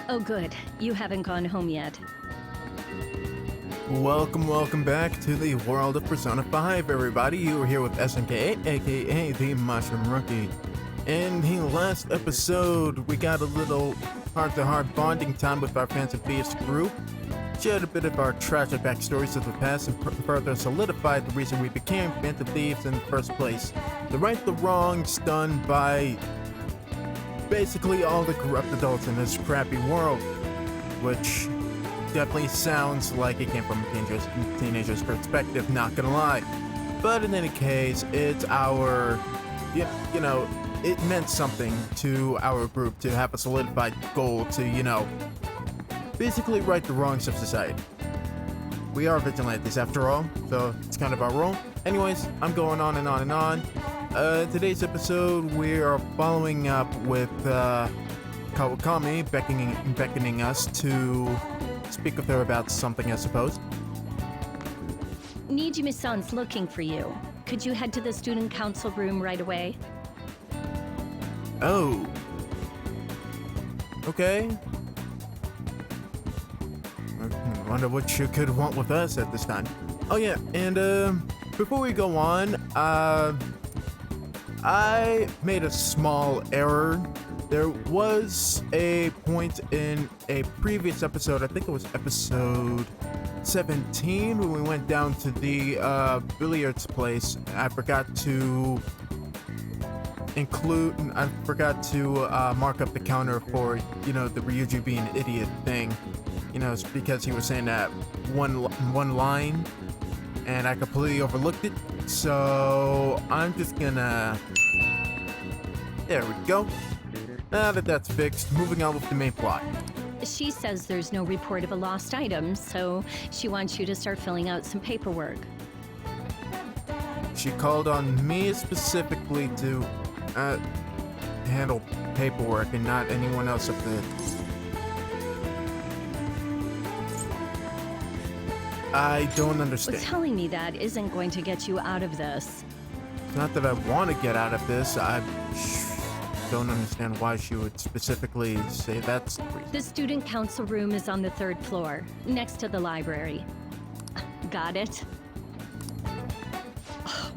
Oh good, you haven't gone home yet. Welcome back to the world of Persona 5, everybody. You are here with SNK8, aka the Mushroom Rookie. In the last episode, we got a little heart-to-heart bonding time with our Fans and Thieves group, shared a bit of our tragic backstories of the past, and further solidified the reason we became Fans and Thieves in the first place. To right the wrongs done by basically all the corrupt adults in this crappy world, which definitely sounds like it came from a teenager's perspective, not gonna lie. But in any case, it's our, you know, it meant something to our group to have a solidified goal to, basically right the wrongs of society. We are vigilantes after all, so it's kind of our role. Anyways, I'm going on and on and on. Today's episode, we are following up with Kawakami beckoning us to speak with her about something, I suppose. Nijime-san's looking for you. Could you head to the student council room right away? Oh. Okay. I wonder what she could want with us at this time. Oh yeah, and before we go on, I made a small error. There was a point in a previous episode, I think it was episode 17, when we went down to the billiards place. I forgot to mark up the counter for, the Ryuji being an idiot thing. It's because he was saying that one line, and I completely overlooked it. So I'm just gonna... There we go. Now that that's fixed, moving on with the main plot. She says there's no report of a lost item, so she wants you to start filling out some paperwork. She called on me specifically to handle paperwork and not anyone else up there. I don't understand. Well, telling me that isn't going to get you out of this. Not that I want to get out of this, I don't understand why she would specifically say that's the reason. The student council room is on the 3rd floor, next to the library. Got it?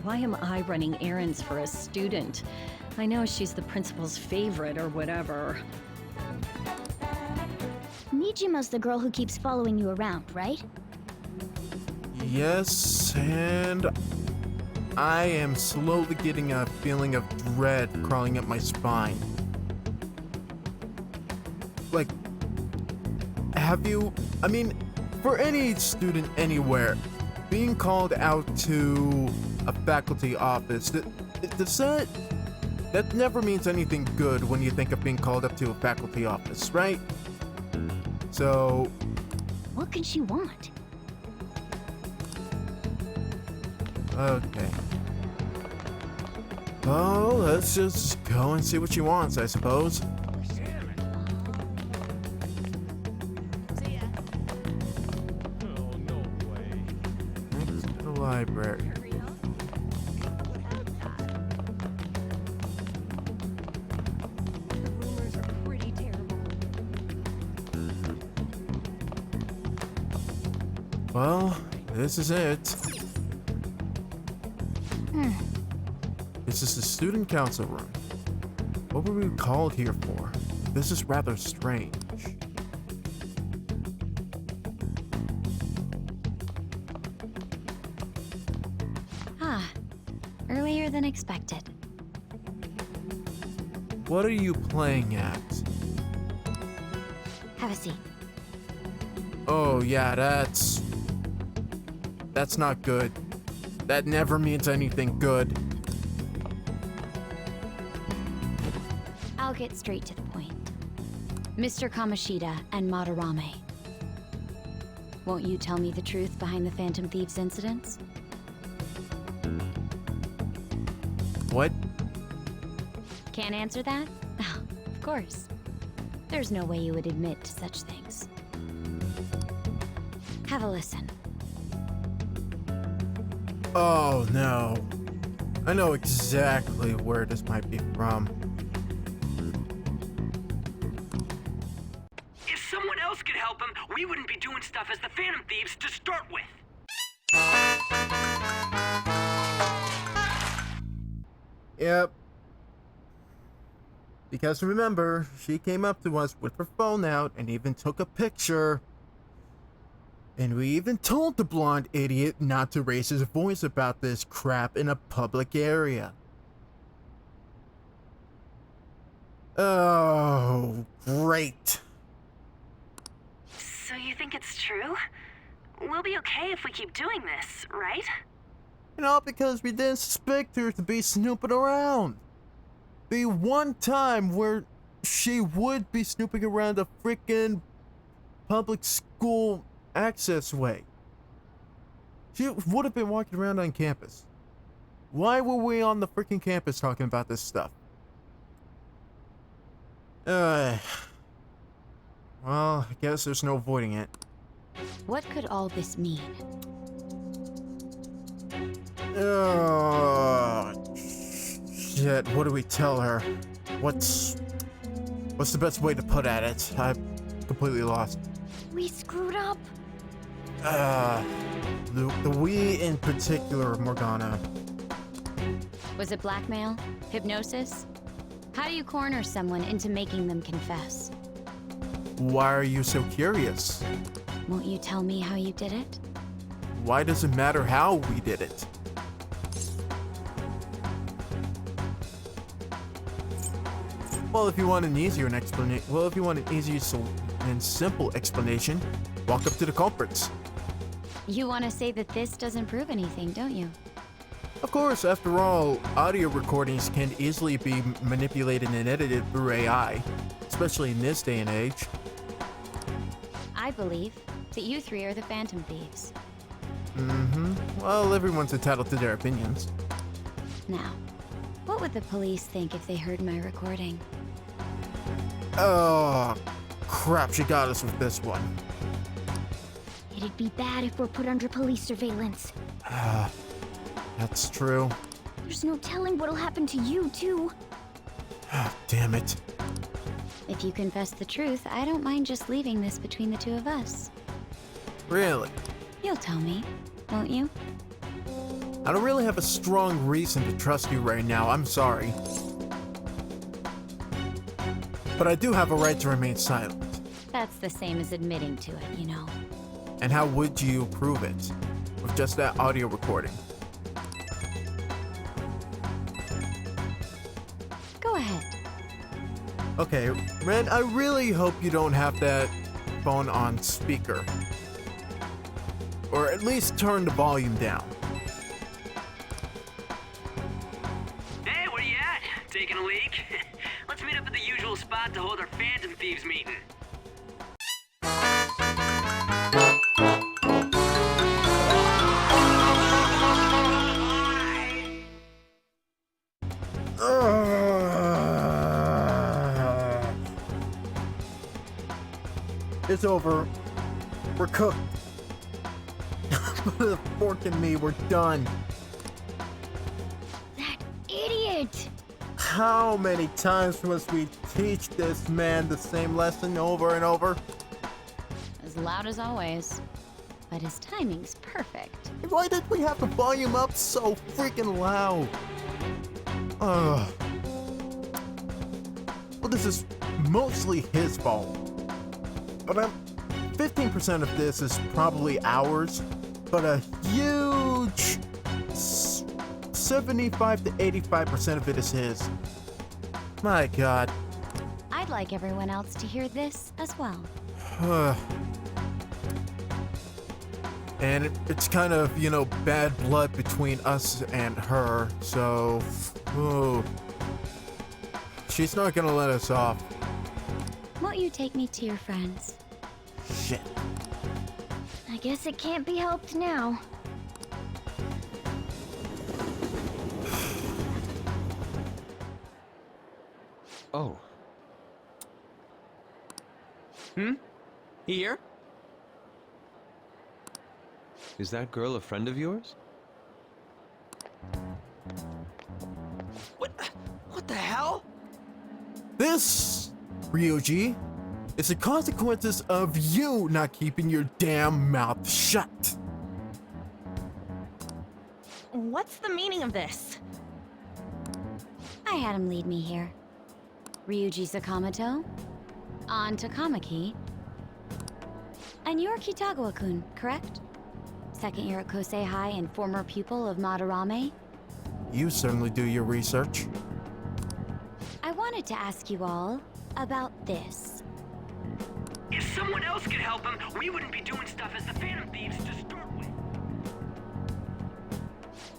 Why am I running errands for a student? I know she's the principal's favorite or whatever. Nijima's the girl who keeps following you around, right? Yes, and I am slowly getting a feeling of dread crawling up my spine. Like, for any student anywhere, being called out to a faculty office, that never means anything good when you think of being called up to a faculty office, right? So... What could she want? Okay. Well, let's just go and see what she wants, I suppose. Next to the library. Well, this is it. This is the student council room. What were we called here for? This is rather strange. Earlier than expected. What are you playing at? Have a seat. Oh yeah, that's not good. That never means anything good. I'll get straight to the point. Mr. Kamoshida and Madarame. Won't you tell me the truth behind the Phantom Thieves incidents? What? Can't answer that? Oh, of course. There's no way you would admit to such things. Have a listen. Oh no. I know exactly where this might be from. If else could help him, we wouldn't be doing stuff as the Phantom Thieves to start with. Yep. Because remember, she came up to us with her phone out and even took a picture. And we even told the blonde idiot not to raise his voice about this crap in a public area. Oh, great. So you think it's true? We'll be okay if we keep doing this, right? You know, because we didn't suspect her to be snooping around. The one time where she would be snooping around a freaking public school access way. She would have been walking around on campus. Why were we on the freaking campus talking about this stuff? Well, I guess there's no avoiding it. What could all this mean? Shit, what do we tell her? What's the best way to put at it? I'm completely lost. We screwed up. The we in particular, Morgana. Was it blackmail? Hypnosis? How do you corner someone into making them confess? Why are you so curious? Won't you tell me how you did it? Why does it matter how we did it? Well, if you want an easier explanation, and simple explanation, walk up to the culprits. You want to say that this doesn't prove anything, don't you? Of course, after all, audio recordings can easily be manipulated and edited through AI, especially in this day and age. I believe that you three are the Phantom Thieves. Well, everyone's entitled to their opinions. Now, what would the police think if they heard my recording? Oh, crap, she got us with this one. It'd be bad if we're put under police surveillance. That's true. There's no telling what'll happen to you, too. Damn it. If you confess the truth, I don't mind just leaving this between the two of us. Really? You'll tell me, won't you? I don't really have a strong reason to trust you right now, I'm sorry. But I do have a right to remain silent. That's the same as admitting to it, you know. And how would you prove it? With just that audio recording? Go ahead. Okay, Ren, I really hope you don't have that phone on speaker. Or at least turn the volume down. Hey, where you at? Taking a leak? Let's meet up at the usual spot to hold our Phantom Thieves meeting. It's over. We're cooked. Put a fork in me, we're done. That idiot! How many times must we teach this man the same lesson over and over? As loud as always. But his timing's perfect. Why did we have the volume up so freaking loud? Ugh. Well, this is mostly his fault. But 15% of this is probably ours, but a huge 75 to 85% of it is his. My God. I'd like everyone else to hear this as well. And it's kind of, you know, bad blood between us and her, so... She's not gonna let us off. Won't you take me to your friends? Shit. I guess it can't be helped now. Oh. Here? Is that girl a friend of yours? What the hell? This, Ryuji, It's the consequences of you not keeping your damn mouth shut. What's the meaning of this? I had him lead me here. Ryuji Sakamoto, on to Kamaki. And you're Kitagawa-kun, correct? Second year at Kosei High and former pupil of Madarame? You certainly do your research. I wanted to ask you all about this. If someone else could help him, we wouldn't be doing stuff as the Phantom Thieves to start with.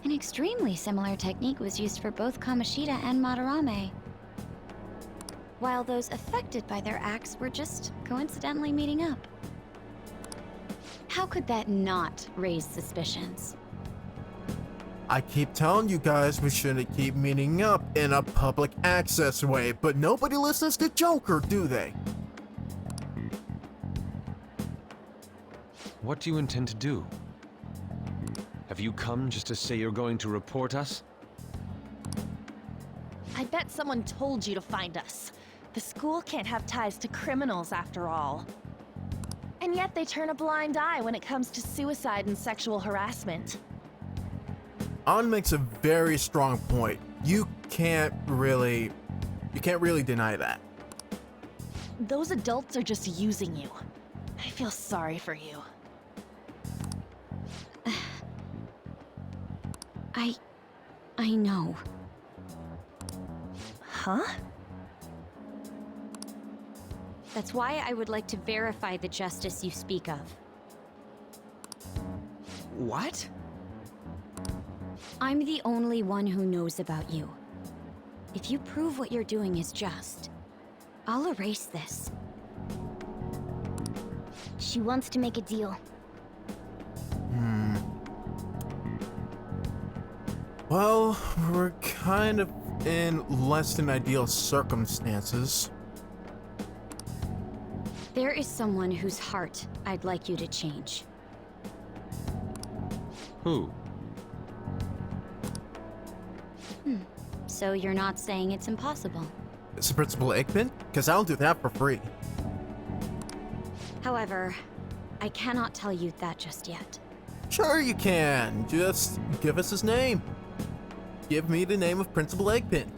An extremely similar technique was used for both Kamoshida and Madarame. While those affected by their acts were just coincidentally meeting up. How could that not raise suspicions? I keep telling you guys we shouldn't keep meeting up in a public access way, but nobody listens to Joker, do they? What do you intend to do? Have you come just to say you're going to report us? I bet someone told you to find us. The school can't have ties to criminals after all. And yet they turn a blind eye when it comes to suicide and sexual harassment. On makes a very strong point. You can't really deny that. Those adults are just using you. I feel sorry for you. I know. Huh? That's why I would like to verify the justice you speak of. What? I'm the only one who knows about you. If you prove what you're doing is just, I'll erase this. She wants to make a deal. Well, we're kind of in less than ideal circumstances. There is someone whose heart I'd like you to change. Who? So you're not saying it's impossible. It's the Principal Aikman? Because I'll do that for free. However, I cannot tell you that just yet. Sure you can. Just give us his name. Give me the name of Principal Eggpin.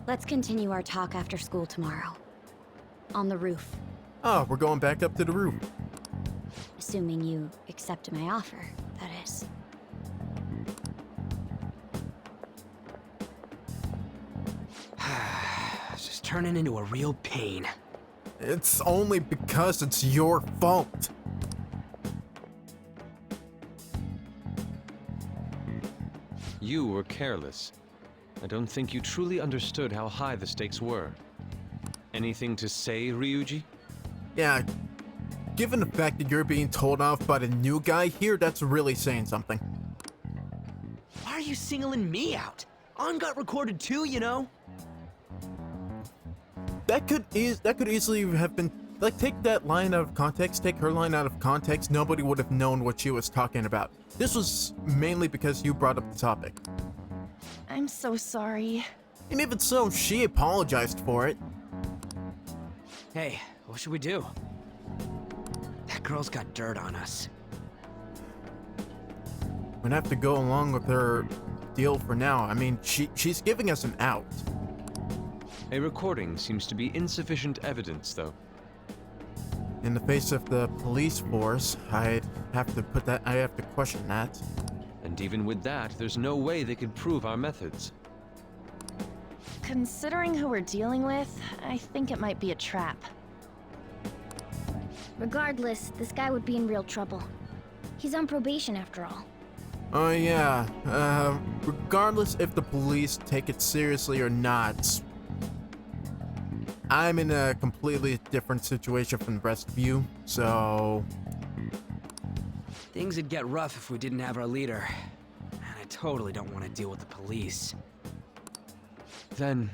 Let's continue our talk after school tomorrow. On the roof. Oh, we're going back up to the roof. Assuming you accept my offer, that is. It's just turning into a real pain. It's only because it's your fault. You were careless. I don't think you truly understood how high the stakes were. Anything to say, Ryuji? Yeah, given the fact that you're being told off by the new guy here, that's really saying something. Why are you singling me out? On got recorded too, you know? That could easily have been, like, take that line out of context, take her line out of context, nobody would have known what she was talking about. This was mainly because you brought up the topic. I'm so sorry. And even so, she apologized for it. Hey, what should we do? That girl's got dirt on us. We're gonna have to go along with her deal for now. I mean, she's giving us an out. A recording seems to be insufficient evidence, though. In the face of the police force, I have to question that. And even with that, there's no way they could prove our methods. Considering who we're dealing with, I think it might be a trap. Regardless, this guy would be in real trouble. He's on probation after all. Oh yeah, regardless if the police take it seriously or not, I'm in a completely different situation from the rest of you, so... Things would get rough if we didn't have our leader. And I totally don't want to deal with the police. Then,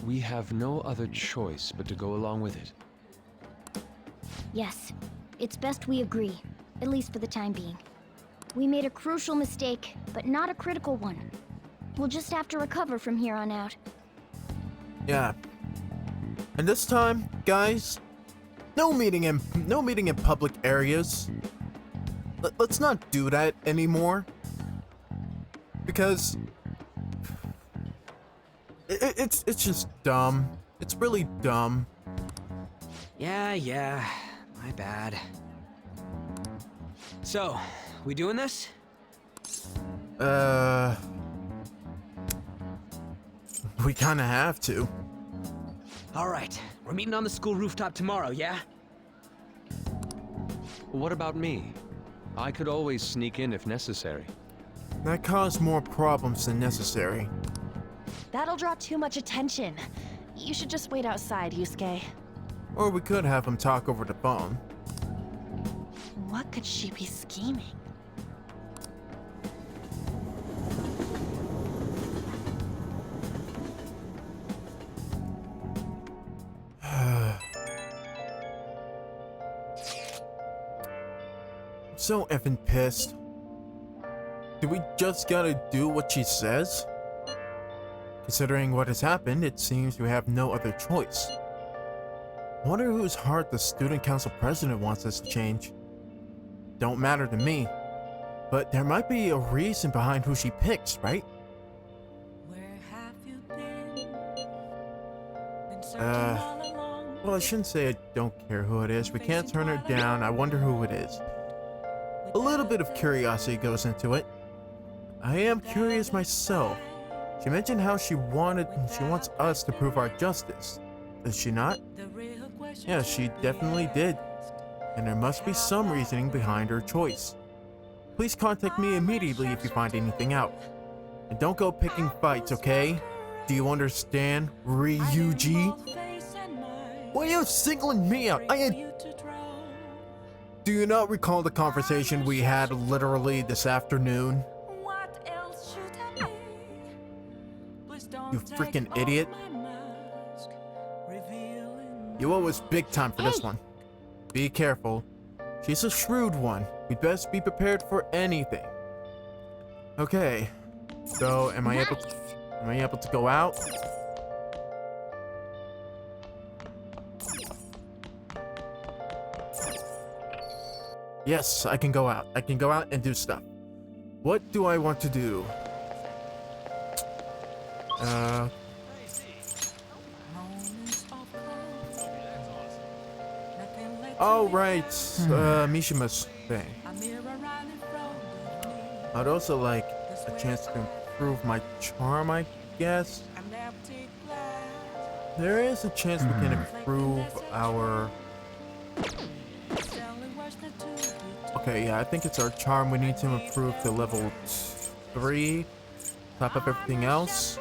we have no other choice but to go along with it. Yes, it's best we agree, at least for the time being. We made a crucial mistake, but not a critical one. We'll just have to recover from here on out. Yeah. And this time, guys, No meeting in public areas. Let's not do that anymore. Because it's just dumb. It's really dumb. Yeah, my bad. So, we doing this? We kinda have to. Alright, we're meeting on the school rooftop tomorrow, yeah? What about me? I could always sneak in if necessary. That caused more problems than necessary. That'll draw too much attention. You should just wait outside, Yusuke. Or we could have him talk over the phone. What could she be scheming? So effing pissed. Do we just gotta do what she says? Considering what has happened, it seems we have no other choice. Wonder whose heart the student council president wants us to change. Don't matter to me, but there might be a reason behind who she picks, right? Well, I shouldn't say I don't care who it is. We can't turn her down. I wonder who it is. A little bit of curiosity goes into it. I am curious myself. She mentioned how she wants us to prove our justice. Does she not? Yeah, she definitely did. And there must be some reasoning behind her choice. Please contact me immediately if you find anything out. And don't go picking fights, okay? Do you understand, Ryuji? Why are you singling me out? Do you not recall the conversation we had literally this afternoon? You freaking idiot. You owe us big time for this one. Be careful. She's a shrewd one. We'd best be prepared for anything. Okay. So, am I able to go out? Yes, I can go out. I can go out and do stuff. What do I want to do? Oh, right. Mishima's thing. I'd also like a chance to improve my charm, I guess. There is a chance we can improve our... Okay, yeah, I think it's our charm. We need to improve to level 3. Top up everything else.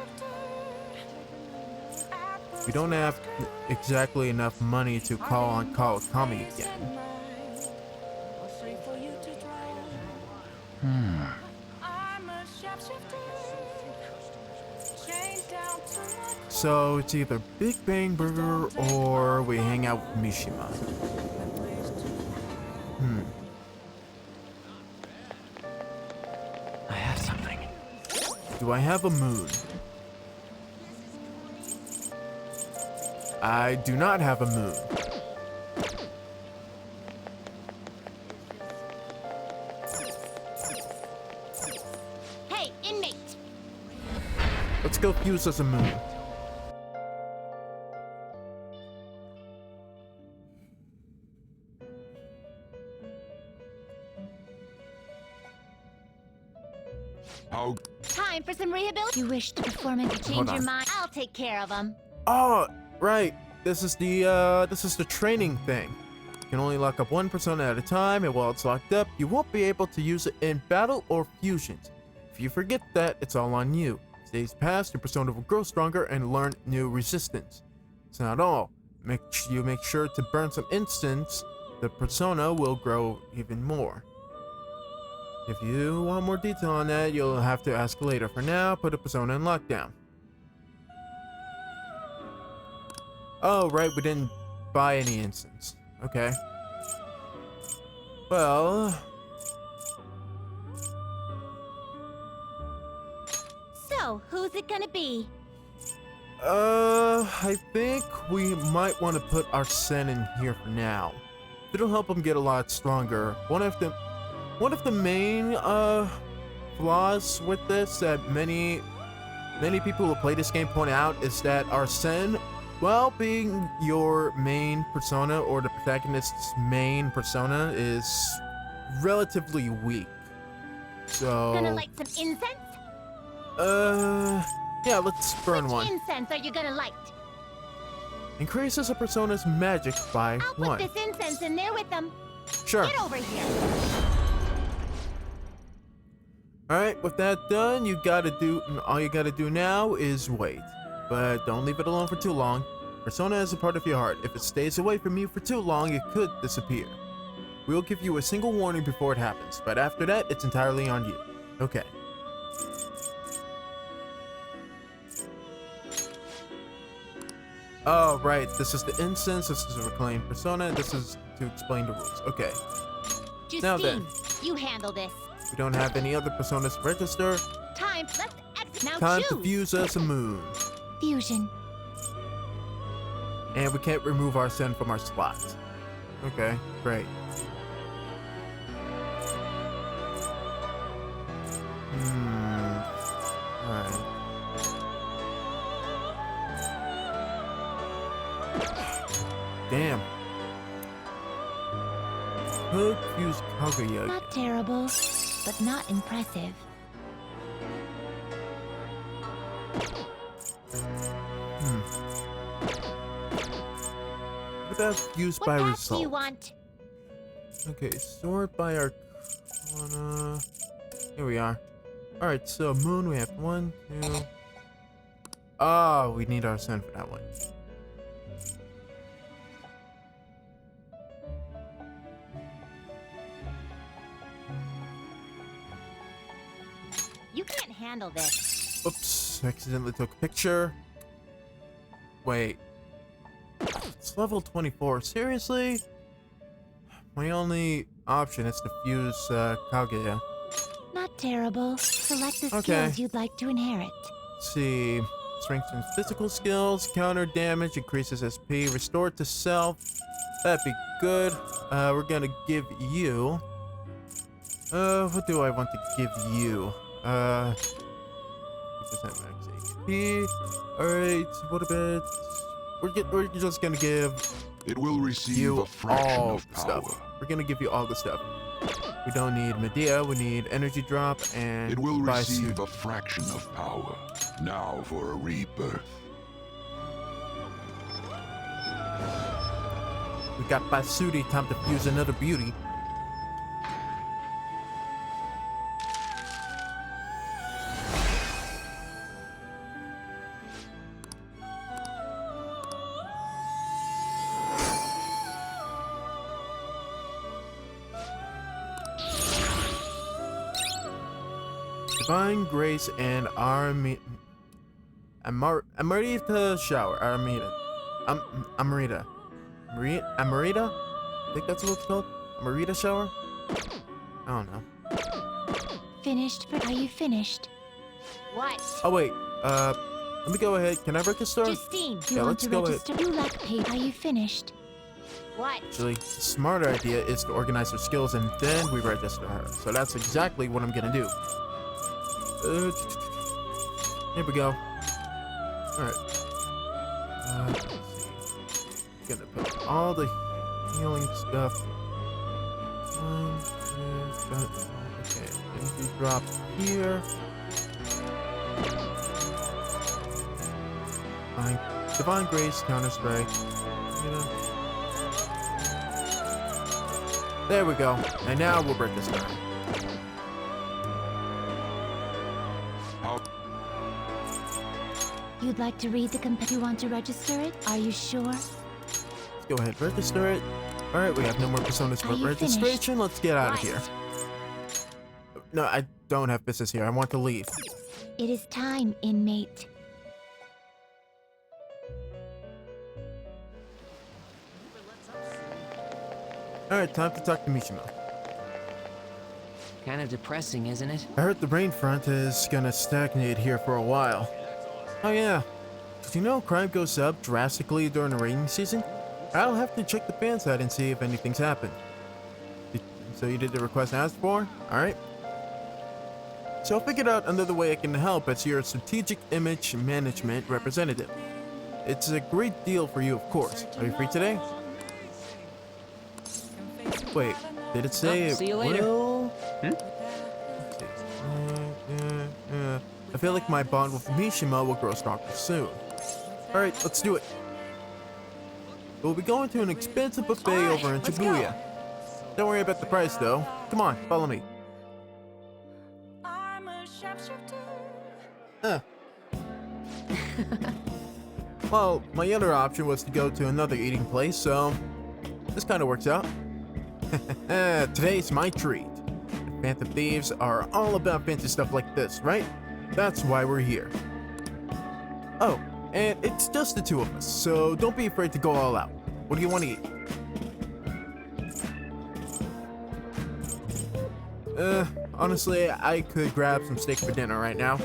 We don't have exactly enough money to call on Kawakami again. So it's either Big Bang Burger or we hang out with Mishima. I have something. Do I have a moon? I do not have a moon. Hey, inmate! Let's go fuse as a moon. Time for some rehabilitation. You wish to perform and change your mind? I'll take care of them. Oh, right. This is the training thing. You can only lock up one persona at a time, and while it's locked up, you won't be able to use it in battle or fusions. If you forget that, it's all on you. As days pass, your persona will grow stronger and learn new resistance. It's not all. Make sure to burn some instants. The persona will grow even more. If you want more detail on that, you'll have to ask later. For now, put a persona in lockdown. Oh, right, we didn't buy any instants. Okay. Well... So, who's it gonna be? I think we might want to put our Sen in here for now. It'll help him get a lot stronger. One of the main flaws with this that many people who play this game point out is that our Sen, while being your main persona or the protagonist's main persona, is relatively weak. So Gonna light some incense? yeah, let's burn Which one. incense are you gonna light? Increases a persona's magic by I'll put 1. this incense in there with them. Sure. Get over here. Alright, with that done, all you gotta do now is wait. But don't leave it alone for too long. Persona is a part of your heart. If it stays away from you for too long, it could disappear. We'll give you a single warning before it happens, but after that, it's entirely on you. Okay. Oh, right. This is the incense. This is a reclaimed persona. This is to explain the rules. Okay. Now then. You handle this. We don't have any other personas to register. Time. Let's exit. Now Time choose. to fuse us a moon. Fusion. And we can't remove our Sen from our slots. Okay, great. Alright. Damn. Could fuse Kaguya. Not terrible, but not impressive. What about fuse What by path result? do you want? Okay, sort by Arcana. Here we are. Alright, so moon, we have 1, 2. Oh, we need our Sen for that one. You can't handle this. Oops, accidentally took a picture. Wait. It's level 24. Seriously? My only option is to fuse Kaguya. Not terrible. Select the Okay. skills you'd like to inherit. Let's see. Strengthens physical skills, counter damage, increases SP, restore to self. That'd be good. We're gonna give you. What do I want to give you? 50% max HP. Alright, what about. We're just gonna give It will receive you a fraction all of the power. stuff. We're gonna give you all the stuff. We don't need Medea, we need energy drop and It will receive Bisuit. a fraction of power. Now for a rebirth. We got Basuti, time to fuse another beauty. Divine Grace and Amarita Shower. Amarita. Amarita? I think that's what it's called? Amarita Shower? I don't know. Finished? Are you finished? What? Oh, wait. Let me go ahead. Can I register? Justine, you Yeah, want let's to go ahead. register? You lack paper. Are you finished? What? Actually, the smarter idea is to organize her skills and then we register her. So that's exactly what I'm gonna do. Here we go. Alright. Let's see. Gonna put all the healing stuff. Okay, energy drop here. Divine Grace, Counter Strike. There we go. And now we'll break this down. You'd like to read the You want to register it? Are you sure? Let's go ahead, register it. Alright, we have no more personas for Are you registration. finished? Let's get out of Right. here. No, I don't have business here. I want to leave. It is time, inmate. Alright, time to talk to Mishima. Kind of depressing, isn't it? I heard the rain front is gonna stagnate here for a while. Oh yeah. Did you know crime goes up drastically during the rainy season? I'll have to check the fan site and see if anything's happened. So you did the request asked for? Alright. So I figured out another way I can help as your strategic image management representative. It's a great deal for you, of course. Are you free today? Wait, did it say See you it later. will? I feel like my bond with Mishima will grow stronger soon. Alright, let's do it. We'll be going to an expensive buffet over in Shibuya. Don't worry about the price though. Come on, follow me. Well, my other option was to go to another eating place, so this kind of works out. Today's my treat. The Phantom Thieves are all about fancy stuff like this, right? That's why we're here. Oh, and it's just the two of us, so don't be afraid to go all out. What do you want to eat? Honestly, I could grab some steak for dinner right now.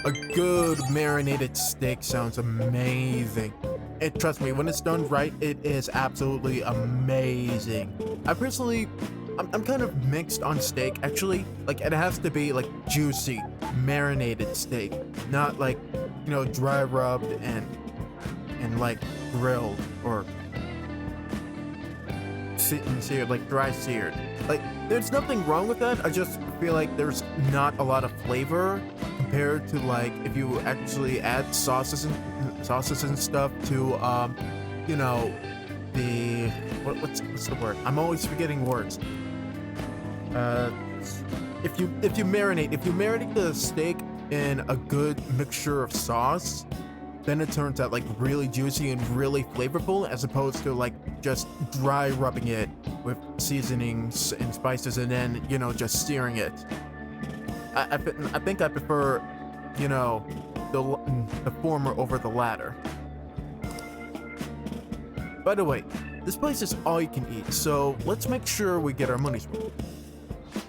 A good marinated steak sounds amazing. And trust me, when it's done right, it is absolutely amazing. I'm kind of mixed on steak, actually. Like, it has to be, like, juicy, marinated steak. Not, like, you know, dry rubbed and like, grilled or seared, like, dry seared. Like, there's nothing wrong with that. I just feel like there's not a lot of flavor compared to, like, if you actually add sauces and stuff to, you know, the what's the word? I'm always forgetting words. If you marinate the steak in a good mixture of sauce, then it turns out like really juicy and really flavorful, as opposed to like just dry rubbing it with seasonings and spices and then, you know, just searing it. I think I prefer, you know, the former over the latter. By the way, this place is all you can eat, so let's make sure we get our money's worth.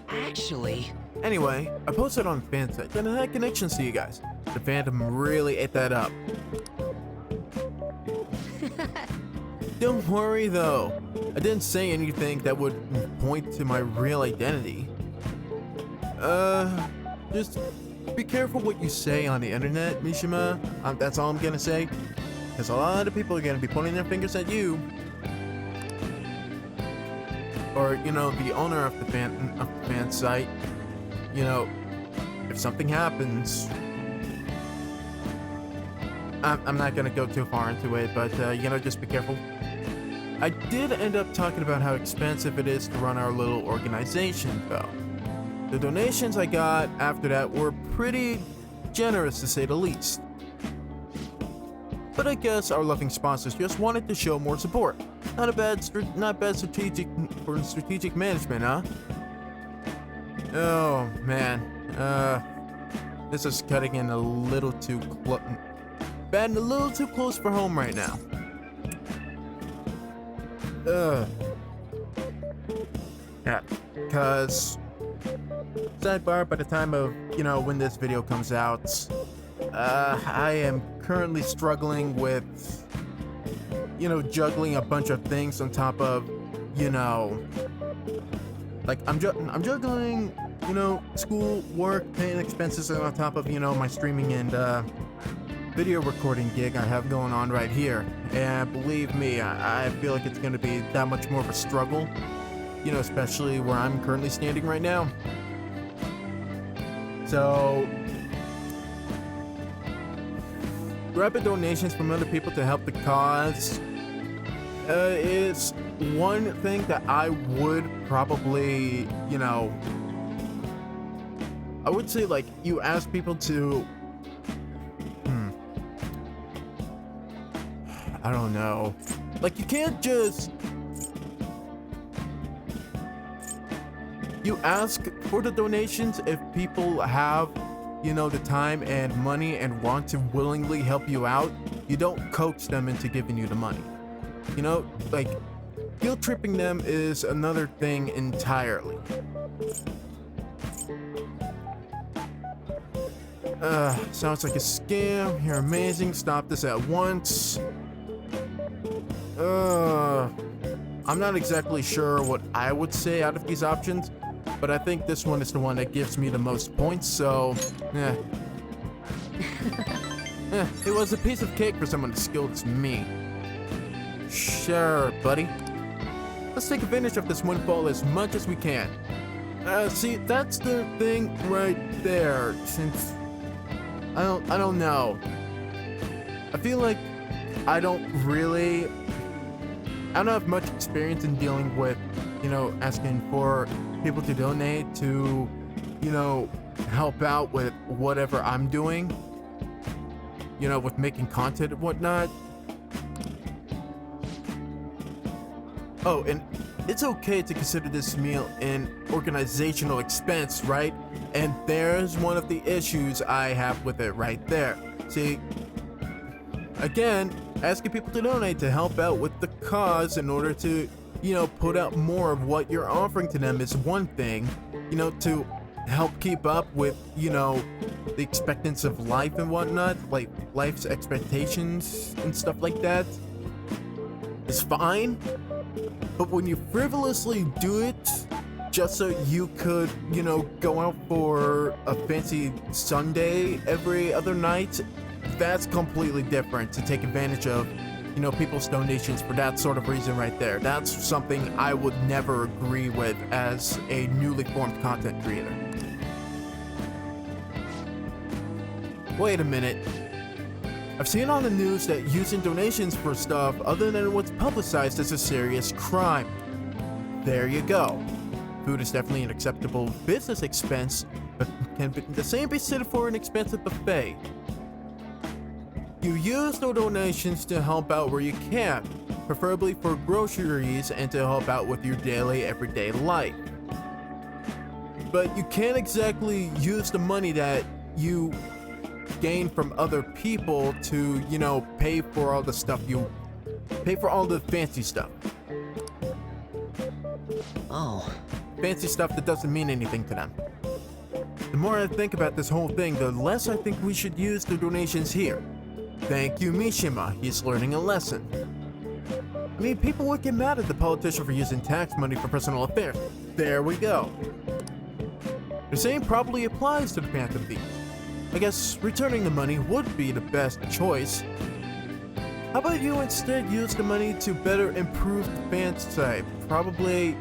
Actually, Anyway, I posted on the fan site and I had connections to you guys. The Phantom really ate that up. Don't worry though, I didn't say anything that would point to my real identity. Just be careful what you say on the internet, Mishima. That's all I'm gonna say. Because a lot of people are gonna be pointing their fingers at you. Or, you know, the owner of the fan site. You know, if something happens, I'm not gonna go too far into it, but you know, just be careful. I did end up talking about how expensive it is to run our little organization, though. The donations I got after that were pretty generous, to say the least. But I guess our loving sponsors just wanted to show more support. Not bad strategic management, huh? Oh man, this is cutting in a little too batting a little too close for home right now. Yeah, cause sidebar, by the time of, you know, when this video comes out, I am currently struggling with, you know, juggling a bunch of things on top of, you know, like I'm juggling, you know, school, work, paying expenses, and on top of, you know, my streaming and video recording gig I have going on right here. And believe me, I feel like it's going to be that much more of a struggle, you know, especially where I'm currently standing right now. So rapid donations from other people to help the cause is one thing that I would probably, you know, I would say, like, you ask people to, I don't know, like, you can't just, you ask for the donations if people have, you know, the time and money and want to willingly help you out. You don't coax them into giving you the money. You know, like, guilt tripping them is another thing entirely. Sounds like a scam. You're amazing. Stop this at once. I'm not exactly sure what I would say out of these options, but I think this one is the one that gives me the most points, so, yeah. It was a piece of cake for someone as skilled as me. Sure, buddy. Let's take advantage of this windfall as much as we can. See, that's the thing right there, since I don't know. I feel like I don't have much experience in dealing with, asking for people to donate to, help out with whatever I'm doing, with making content and whatnot. Oh, and it's okay to consider this meal an organizational expense, right? And there's one of the issues I have with it right there. See, again, asking people to donate to help out with the cause in order to, put out more of what you're offering to them is one thing, to help keep up with, the expectancy of life and whatnot, like life's expectations and stuff like that, is fine. But when you frivolously do it just so you could, go out for a fancy Sunday every other night, that's completely different. To take advantage of, people's donations for that sort of reason right there. That's something I would never agree with as a newly formed content creator. Wait a minute. I've seen on the news that using donations for stuff other than what's publicized is a serious crime. There you go. Food is definitely an acceptable business expense, but can the same be said for an expensive buffet? You use the donations to help out where you can, preferably for groceries and to help out with your daily, everyday life. But you can't exactly use the money that you gain from other people to, pay for all the stuff pay for all the fancy stuff. Oh. Fancy stuff that doesn't mean anything to them. The more I think about this whole thing, the less I think we should use the donations here. Thank you, Mishima. He's learning a lesson. I mean, people would get mad at the politician for using tax money for personal affairs. There we go. The same probably applies to the Phantom Thief. I guess returning the money would be the best choice. How about you instead use the money to better improve the fan site? Probably,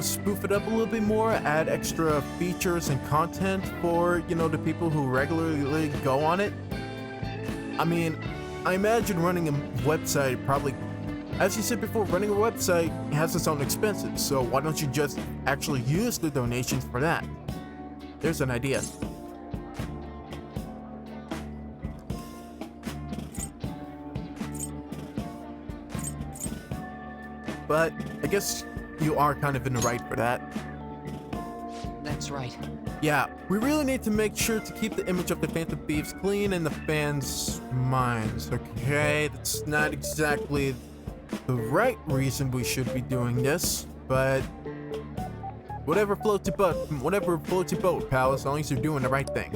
spoof it up a little bit more, add extra features and content for, the people who regularly go on it. I mean, I imagine running a website probably, as you said before, running a website has its own expenses, so why don't you just actually use the donations for that? There's an idea. But I guess you are kind of in the right for that. That's right. Yeah, we really need to make sure to keep the image of the Phantom Thieves clean in the fans' minds, okay? That's not exactly the right reason we should be doing this, but whatever floats your boat, pal, as long as you're doing the right thing.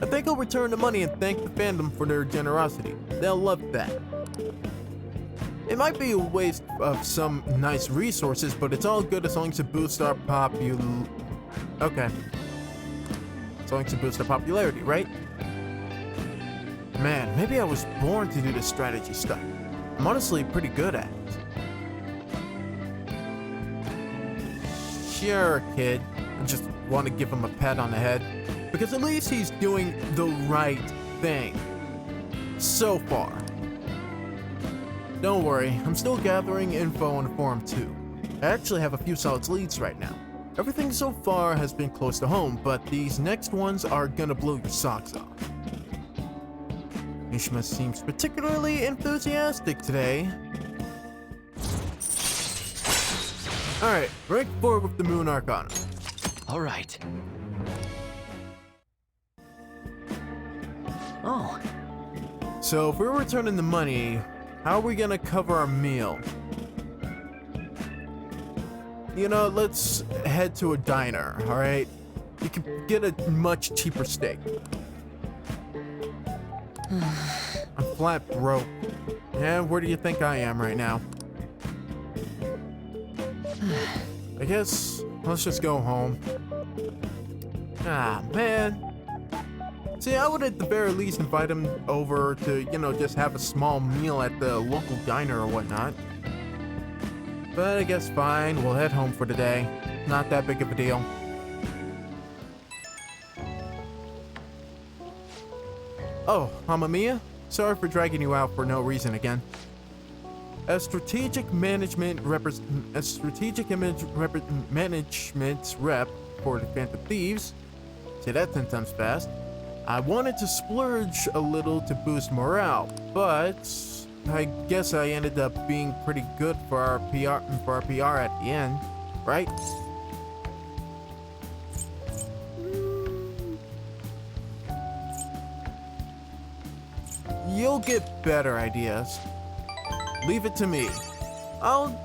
I think I'll return the money and thank the fandom for their generosity. They'll love that. It might be a waste of some nice resources, but it's all good as long as it boosts our Okay. As long as it boosts our popularity, right? Man, maybe I was born to do this strategy stuff. I'm honestly pretty good at it. Sure, kid. I just want to give him a pat on the head, because at least he's doing the right thing. So far. Don't worry, I'm still gathering info on the forum too. I actually have a few solid leads right now. Everything so far has been close to home, but these next ones are gonna blow your socks off. Mishima seems particularly enthusiastic today. Alright, break forward with the Moon Arcana. Alright. Oh. So if we're returning the money, how are we gonna cover our meal? Let's head to a diner, alright? You can get a much cheaper steak. I'm flat broke. Yeah, where do you think I am right now? I guess let's just go home. Ah, man. See, I would at the very least invite him over to, just have a small meal at the local diner or whatnot. But I guess fine, we'll head home for today. Not that big of a deal. Oh, Mamma sorry for dragging you out for no reason again. A strategic management's rep for the Phantom Thieves. Say that 10 times fast. I wanted to splurge a little to boost morale, but I guess I ended up being pretty good for our PR at the end, right? You'll get better ideas. Leave it to me.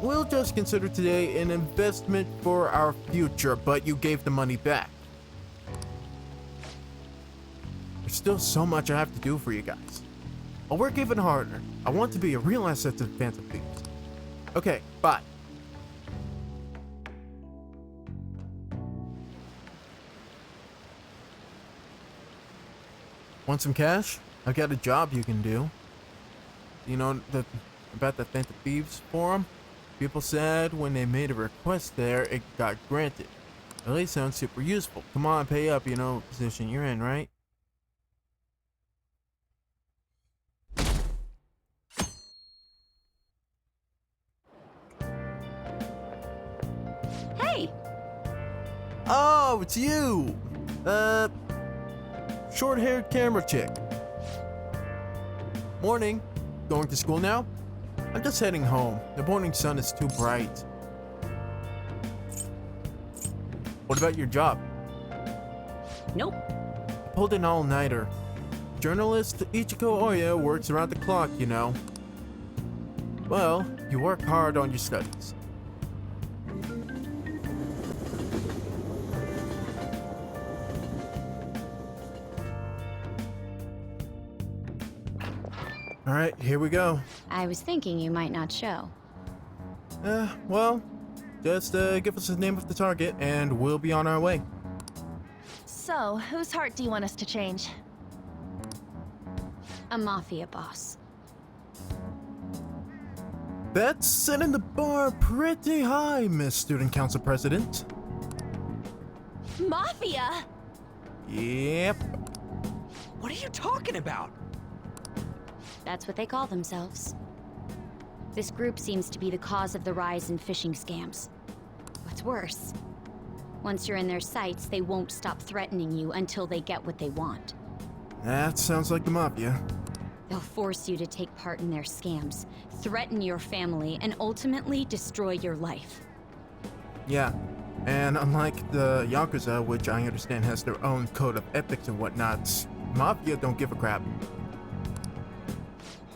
We'll just consider today an investment for our future, but you gave the money back. There's still so much I have to do for you guys. I'll work even harder. I want to be a real asset to the Phantom Thieves. Okay, bye. Want some cash? I've got a job you can do. You know about the Phantom Thieves forum? People said when they made a request there, it got granted. Really sounds super useful. Come on, pay up, position you're in, right? Hey! Oh, it's you! Short-haired camera chick. Morning. Going to school now? I'm just heading home. The morning sun is too bright. What about your job? Nope. Pulled an all-nighter. Journalist Ichiko Oya works around the clock, Well, you work hard on your studies. All right, here we go. I was thinking you might not show. Well, just give us the name of the target and we'll be on our way. So, whose heart do you want us to change? A mafia boss. That's setting the bar pretty high, Miss Student Council President. Mafia? Yep. What are you talking about? That's what they call themselves. This group seems to be the cause of the rise in phishing scams. What's worse, once you're in their sights, they won't stop threatening you until they get what they want. That sounds like the mafia. They'll force you to take part in their scams, threaten your family, and ultimately destroy your life. Yeah, and unlike the Yakuza, which I understand has their own code of ethics and whatnot, mafia don't give a crap.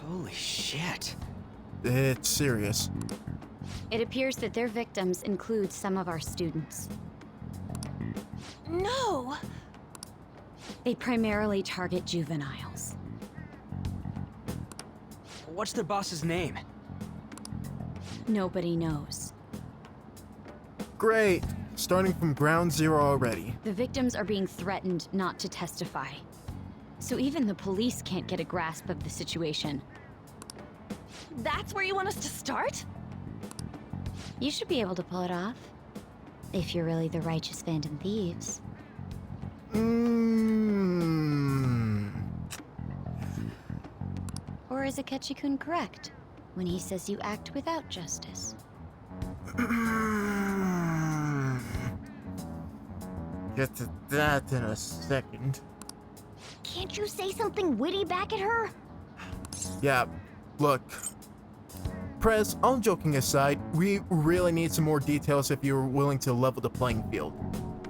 Holy shit. It's serious. It appears that their victims include some of our students. No! They primarily target juveniles. What's their boss's name? Nobody knows. Great. Starting from ground zero already. The victims are being threatened not to testify. So even the police can't get a grasp of the situation. That's where you want us to start? You should be able to pull it off. If you're really the righteous Phantom Thieves. Or is Akechi-kun correct when he says you act without justice? Get to that in a second. Can't you say something witty back at her? Yeah, look. Prez, all joking aside, we really need some more details if you're willing to level the playing field.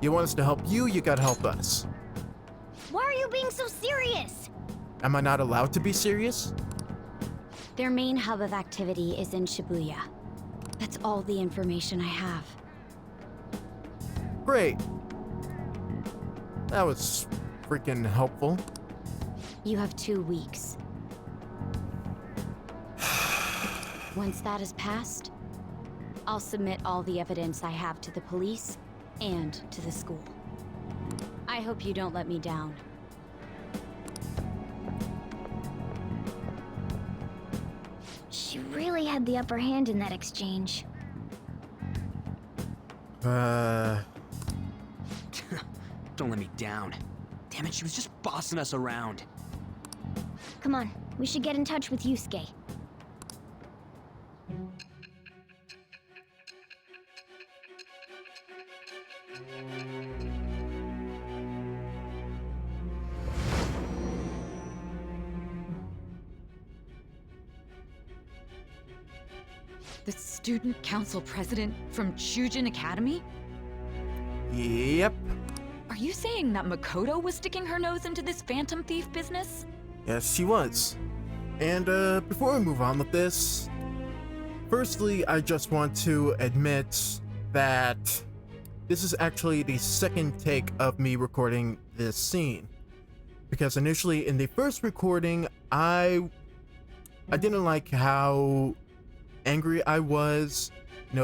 You want us to help you, you gotta help us. Why are you being so serious? Am I not allowed to be serious? Their main hub of activity is in Shibuya. That's all the information I have. Great. That was freaking helpful. You have 2 weeks. Once that is passed, I'll submit all the evidence I have to the police and to the school. I hope you don't let me down. She really had the upper hand in that exchange. Don't let me down. Damn it, she was just bossing us around. Come on, we should get in touch with Yusuke. The student council president from Shujin Academy? Yep. Are you saying that Makoto was sticking her nose into this phantom thief business? Yes, she was. And before we move on with this, firstly, I just want to admit that this is actually the second take of me recording this scene. Because initially in the first recording, I didn't like how angry I was,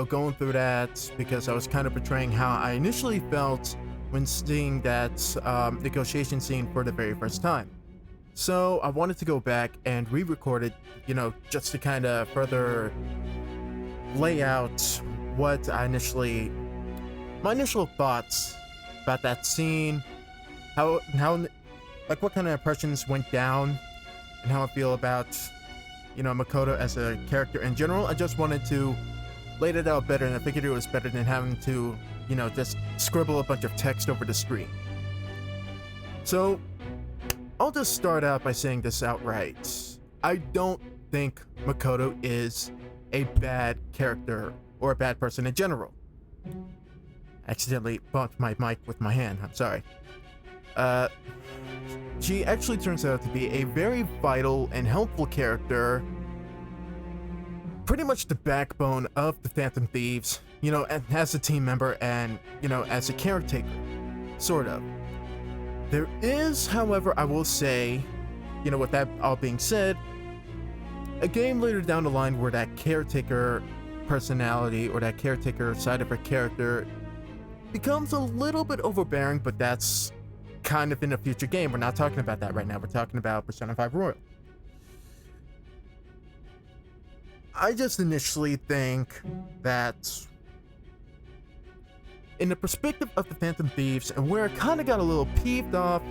going through that, because I was kind of portraying how I initially felt when seeing that negotiation scene for the very first time. So I wanted to go back and re-record it, just to kind of further lay out what my initial thoughts about that scene, how what kind of impressions went down, and how I feel about Makoto as a character in general. I just wanted to lay it out better, and I figured it was better than having to, just scribble a bunch of text over the screen. So, I'll just start out by saying this outright. I don't think Makoto is a bad character or a bad person in general. Accidentally bumped my mic with my hand, I'm sorry. She actually turns out to be a very vital and helpful character, pretty much the backbone of the Phantom Thieves, as a team member and, as a caretaker, sort of. There is, however, I will say, with that all being said, a game later down the line where that caretaker personality or that caretaker side of her character becomes a little bit overbearing, but that's kind of in a future game. We're not talking about that right now. We're talking about Persona 5 Royal. I just initially think that in the perspective of the Phantom Thieves, and where I kind of got a little peeved off,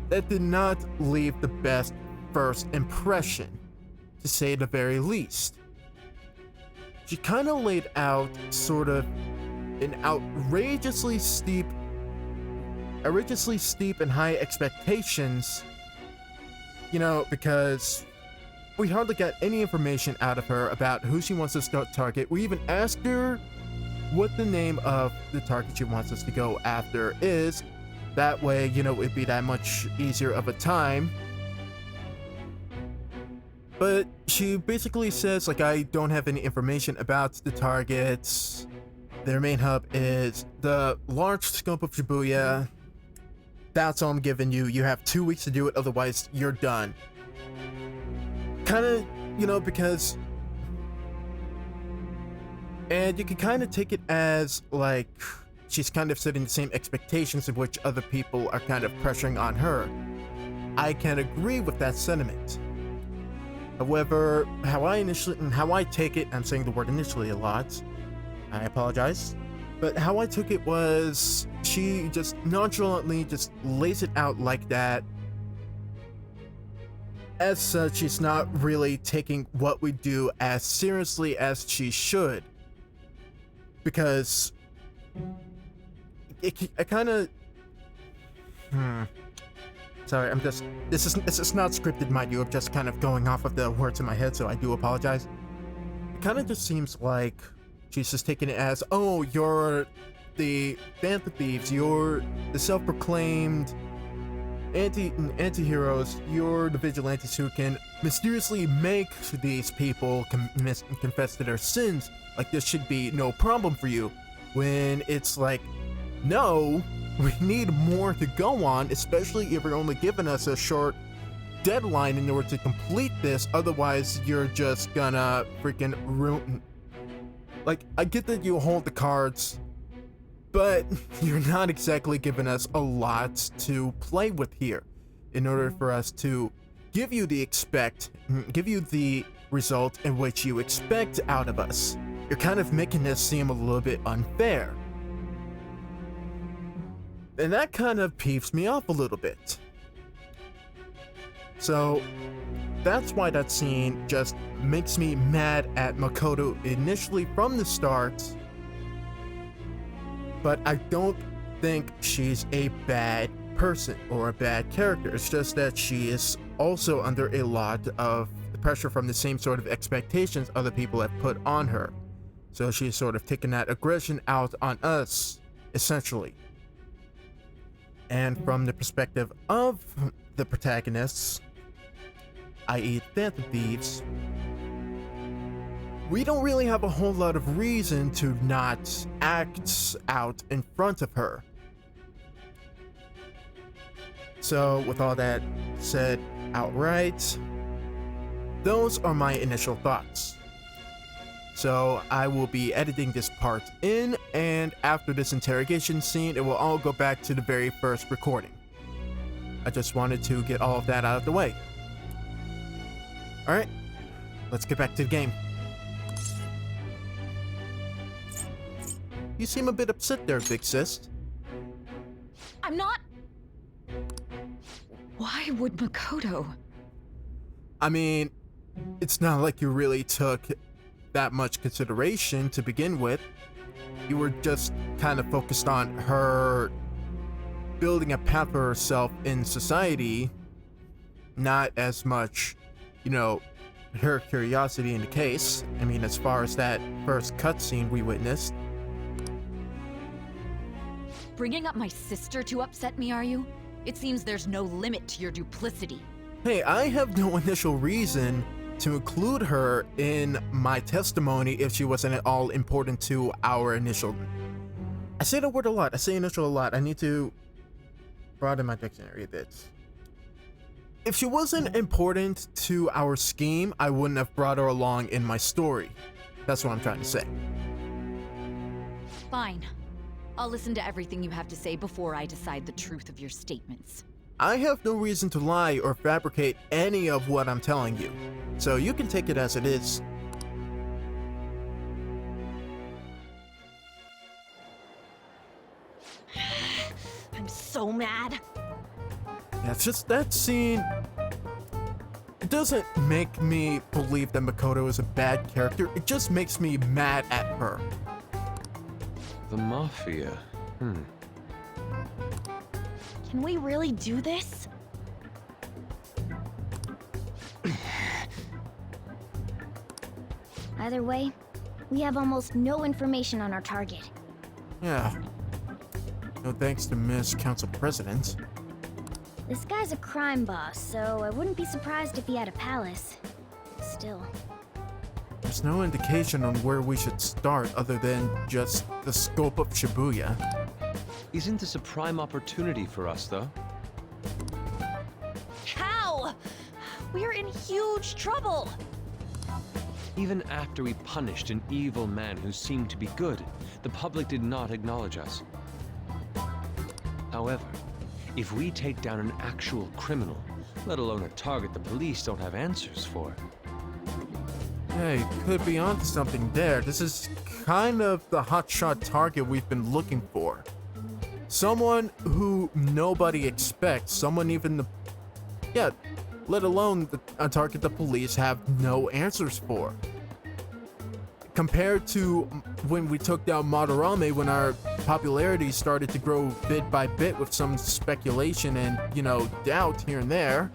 that did not leave the best first impression, to say the very least. She kind of laid out sort of an outrageously steep and high expectations, because we hardly got any information out of her about who she wants us to target. We even asked her what the name of the target she wants us to go after is. That way, it'd be that much easier of a time. But she basically says, I don't have any information about the targets. Their main hub is the large scope of Shibuya. That's all I'm giving you. You have 2 weeks to do it, otherwise you're done. Kind of, because... And you can kind of take it as, she's kind of setting the same expectations of which other people are kind of pressuring on her. I can agree with that sentiment. However, how I take it, I'm saying the word initially a lot, I apologize, but how I took it was she just nonchalantly just lays it out like that. As such, she's not really taking what we do as seriously as she should. Because I kind of... Sorry, this is not scripted, mind you. I'm just kind of going off of the words in my head, so I do apologize. It kind of just seems like she's just taking it as, oh, you're the Phantom Thieves, you're the self-proclaimed anti-heroes, you're the vigilantes who can mysteriously make these people confess to their sins. This should be no problem for you. When it's no, we need more to go on, especially if you're only giving us a short deadline in order to complete this. Otherwise, you're just gonna freaking ruin. Like, I get that you hold the cards, but you're not exactly giving us a lot to play with here in order for us to give you the result in which you expect out of us. You're kind of making this seem a little bit unfair. And that kind of peeves me off a little bit. So that's why that scene just makes me mad at Makoto initially from the start. But I don't think she's a bad person or a bad character. It's just that she is also under a lot of the pressure from the same sort of expectations other people have put on her. So she's sort of taking that aggression out on us, essentially. And from the perspective of the protagonists, i.e. Phantom Thieves, we don't really have a whole lot of reason to not act out in front of her. So with all that said outright, those are my initial thoughts. So I will be editing this part in, and after this interrogation scene, it will all go back to the very first recording. I just wanted to get all of that out of the way. Alright, let's get back to the game. You seem a bit upset there, big sis. I'm not... Why would Makoto? I mean, it's not like you really took that much consideration to begin with. You were just kind of focused on her building a path for herself in society, not as much, you know, her curiosity in the case. I mean, as far as that first cutscene we witnessed. Bringing up my sister to upset me, are you? It seems there's no limit to your duplicity. Hey, I have no initial reason to include her in my testimony if she wasn't at all important to our initial... I say the word a lot. I say initial a lot. I need to broaden my dictionary a bit. If she wasn't important to our scheme, I wouldn't have brought her along in my story. That's what I'm trying to say. Fine. I'll listen to everything you have to say before I decide the truth of your statements. I have no reason to lie or fabricate any of what I'm telling you, so you can take it as it is. I'm so mad. Yeah, it's just that scene. It doesn't make me believe that Makoto is a bad character, it just makes me mad at her. The Mafia. Can we really do this? Either way, we have almost no information on our target. Yeah. No thanks to Miss Council President. This guy's a crime boss, so I wouldn't be surprised if he had a palace. Still. There's no indication on where we should start other than just the scope of Shibuya. Isn't this a prime opportunity for us, though? How? We're in huge trouble. Even after we punished an evil man who seemed to be good, the public did not acknowledge us. However, if we take down an actual criminal, let alone a target the police don't have answers for. Hey, could be onto something there. This is kind of the hotshot target we've been looking for. Someone who nobody expects, someone even the... Yeah, let alone a target the police have no answers for. Compared to when we took down Madarame, when our popularity started to grow bit by bit with some speculation and, you know, doubt here and there,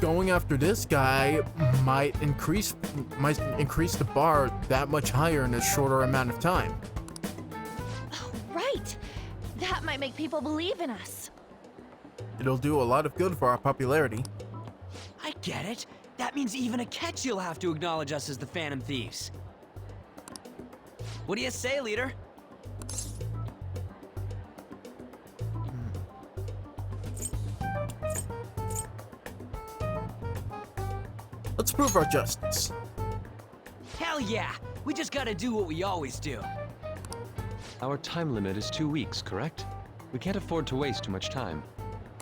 going after this guy might increase the bar that much higher in a shorter amount of time. Right. That might make people believe in us. It'll do a lot of good for our popularity. I get it. That means even a catch you'll have to acknowledge us as the Phantom Thieves. What do you say, leader? Let's prove our justice. Hell yeah! We just gotta do what we always do. Our time limit is 2 weeks, correct? We can't afford to waste too much time.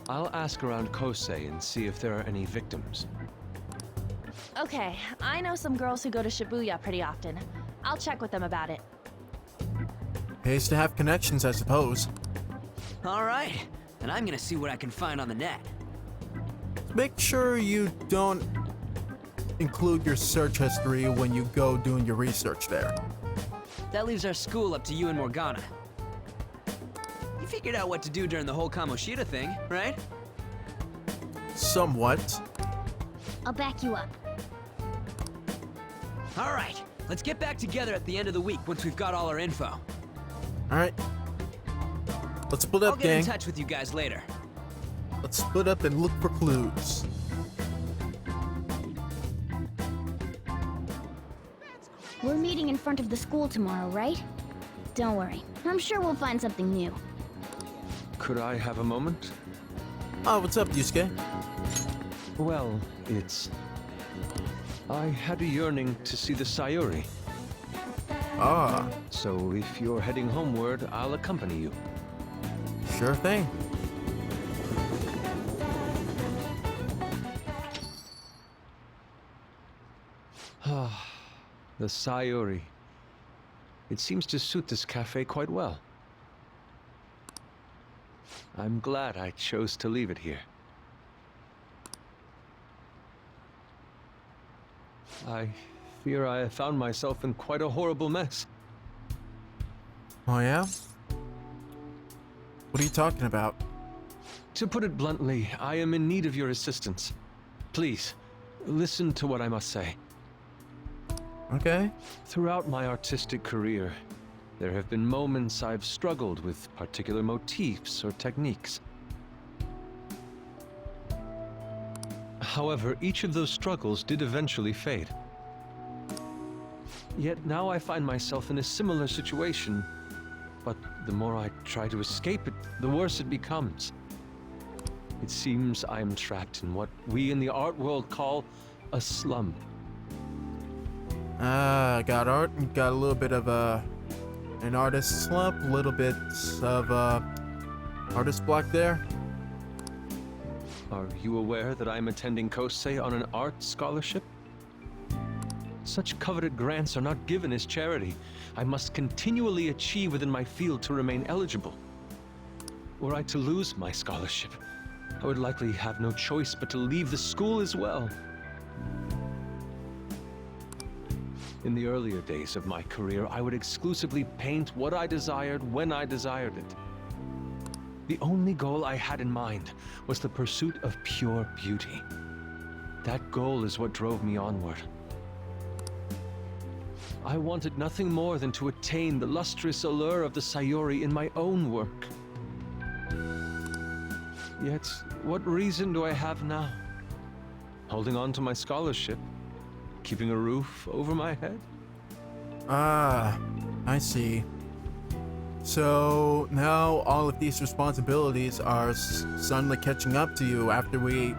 I'll ask around Kosei and see if there are any victims. Okay, I know some girls who go to Shibuya pretty often. I'll check with them about it. Pays to have connections, I suppose. Alright, and I'm gonna see what I can find on the net. Make sure you don't include your search history when you go doing your research there. That leaves our school up to you and Morgana. You figured out what to do during the whole Kamoshida thing, right? Somewhat. I'll back you up. Alright, let's get back together at the end of the week once we've got all our info. Alright. Let's split I'll up, get gang. in touch with you guys later. Let's split up and look for clues. We're meeting in front of the school tomorrow, right? Don't worry. I'm sure we'll find something new. Could I have a moment? Oh, what's up, Yusuke? Well, I had a yearning to see the Sayuri. Ah, So if you're heading homeward, I'll accompany you. sure thing. The Sayuri. It seems to suit this cafe quite well. I'm glad I chose to leave it here. I fear I have found myself in quite a horrible mess. Oh, yeah? What are you talking about? To put it bluntly, I am in need of your assistance. Please, listen to what I must say. Okay. Throughout my artistic career, there have been moments I've struggled with particular motifs or techniques. However, each of those struggles did eventually fade. Yet now I find myself in a similar situation, but the more I try to escape it, the worse it becomes. It seems I am trapped in what we in the art world call a slump. Got art, got a little bit of an artist slump, a little bit of artist block there. Are you aware that I'm attending Kosei on an art scholarship? Such coveted grants are not given as charity. I must continually achieve within my field to remain eligible. Were I to lose my scholarship, I would likely have no choice but to leave the school as well. In the earlier days of my career, I would exclusively paint what I desired when I desired it. The only goal I had in mind was the pursuit of pure beauty. That goal is what drove me onward. I wanted nothing more than to attain the lustrous allure of the Sayuri in my own work. Yet, what reason do I have now? Holding on to my scholarship? Keeping a roof over my head? Ah, I see. So now all of these responsibilities are suddenly catching up to you after we...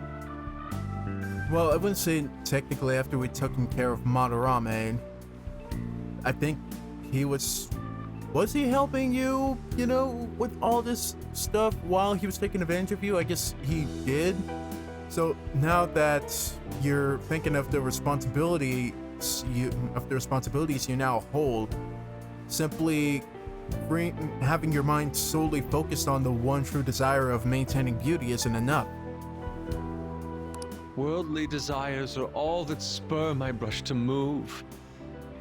Well, I wouldn't say technically after we took care of Madarame. I think he was he helping you, with all this stuff while he was taking advantage of you? I guess he did. So now that you're thinking of the responsibilities you now hold, simply having your mind solely focused on the one true desire of maintaining beauty isn't enough. Worldly desires are all that spur my brush to move,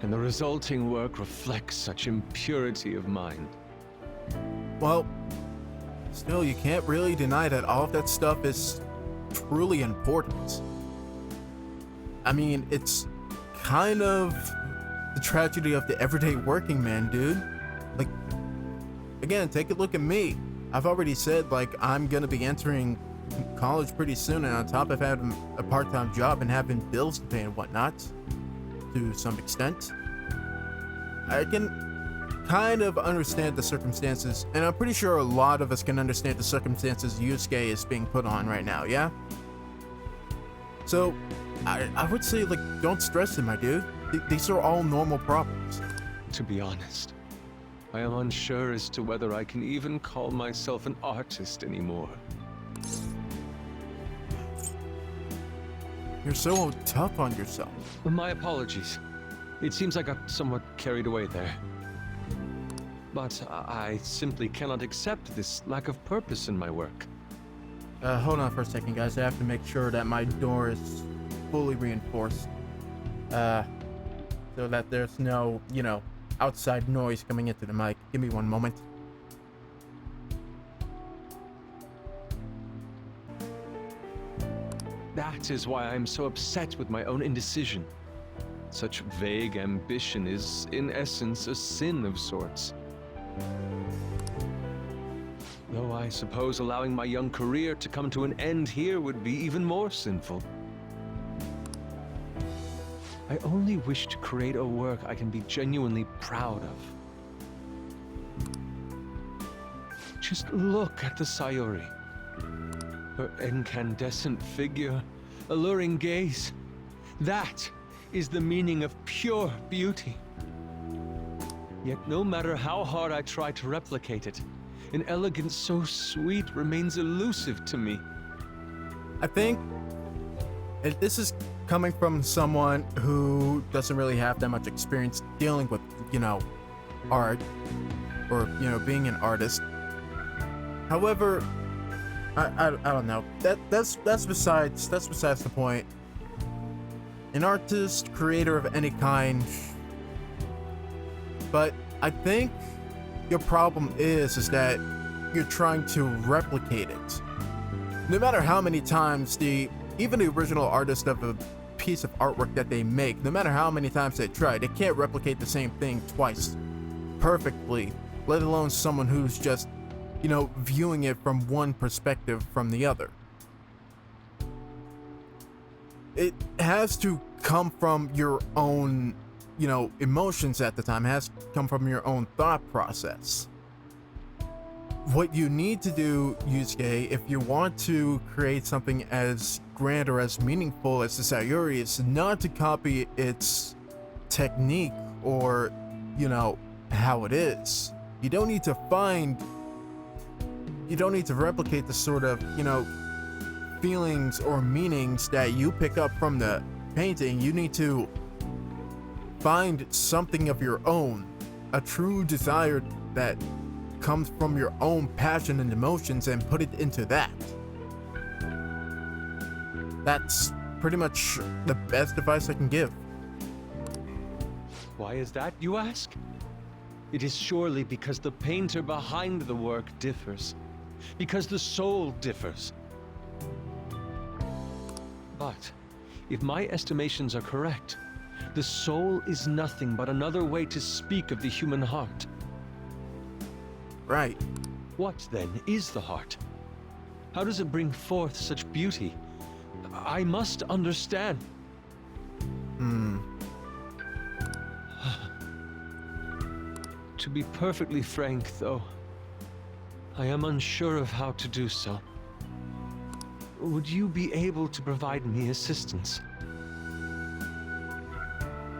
and the resulting work reflects such impurity of mind. Well, still, you can't really deny that all of that stuff is truly important. I mean, it's kind of the tragedy of the everyday working man, dude. Like, again, take a look at me. I've already said, I'm gonna be entering college pretty soon, and on top of having a part-time job and having bills to pay and whatnot, to some extent, I can kind of understand the circumstances, and I'm pretty sure a lot of us can understand the circumstances Yusuke is being put on right now, yeah? So, I would say, like, don't stress it, my dude. These are all normal problems. To be honest, I am unsure as to whether I can even call myself an artist anymore. You're so tough on yourself. My apologies. It seems I got somewhat carried away there. But I simply cannot accept this lack of purpose in my work. Hold on for a second, guys. I have to make sure that my door is fully reinforced. So that there's no, outside noise coming into the mic. Give me one moment. That is why I am so upset with my own indecision. Such vague ambition is, in essence, a sin of sorts. Though I suppose allowing my young career to come to an end here would be even more sinful. I only wish to create a work I can be genuinely proud of. Just look at the Sayori. Her incandescent figure, alluring gaze. That is the meaning of pure beauty. Yet no matter how hard I try to replicate it, an elegance so sweet remains elusive to me. I think this is coming from someone who doesn't really have that much experience dealing with, art or, being an artist. However, I don't know. That's besides the point. An artist, creator of any kind. But I think your problem is that you're trying to replicate it. No matter how many times even the original artist of a piece of artwork that they make, no matter how many times they try, they can't replicate the same thing twice perfectly, let alone someone who's just, viewing it from one perspective from the other. It has to come from your own, emotions at the time. It has to come from your own thought process. What you need to do, Yusuke, if you want to create something as grand or as meaningful as the Sayuri, is not to copy its technique or, how it is. You don't need to replicate the sort of, feelings or meanings that you pick up from the painting. You need to find something of your own, a true desire that comes from your own passion and emotions, and put it into that. That's pretty much the best advice I can give. Why is that, you ask? It is surely because the painter behind the work differs. Because the soul differs. But if my estimations are correct, the soul is nothing but another way to speak of the human heart. Right. What, then, is the heart? How does it bring forth such beauty? I must understand. To be perfectly frank, though, I am unsure of how to do so. Would you be able to provide me assistance?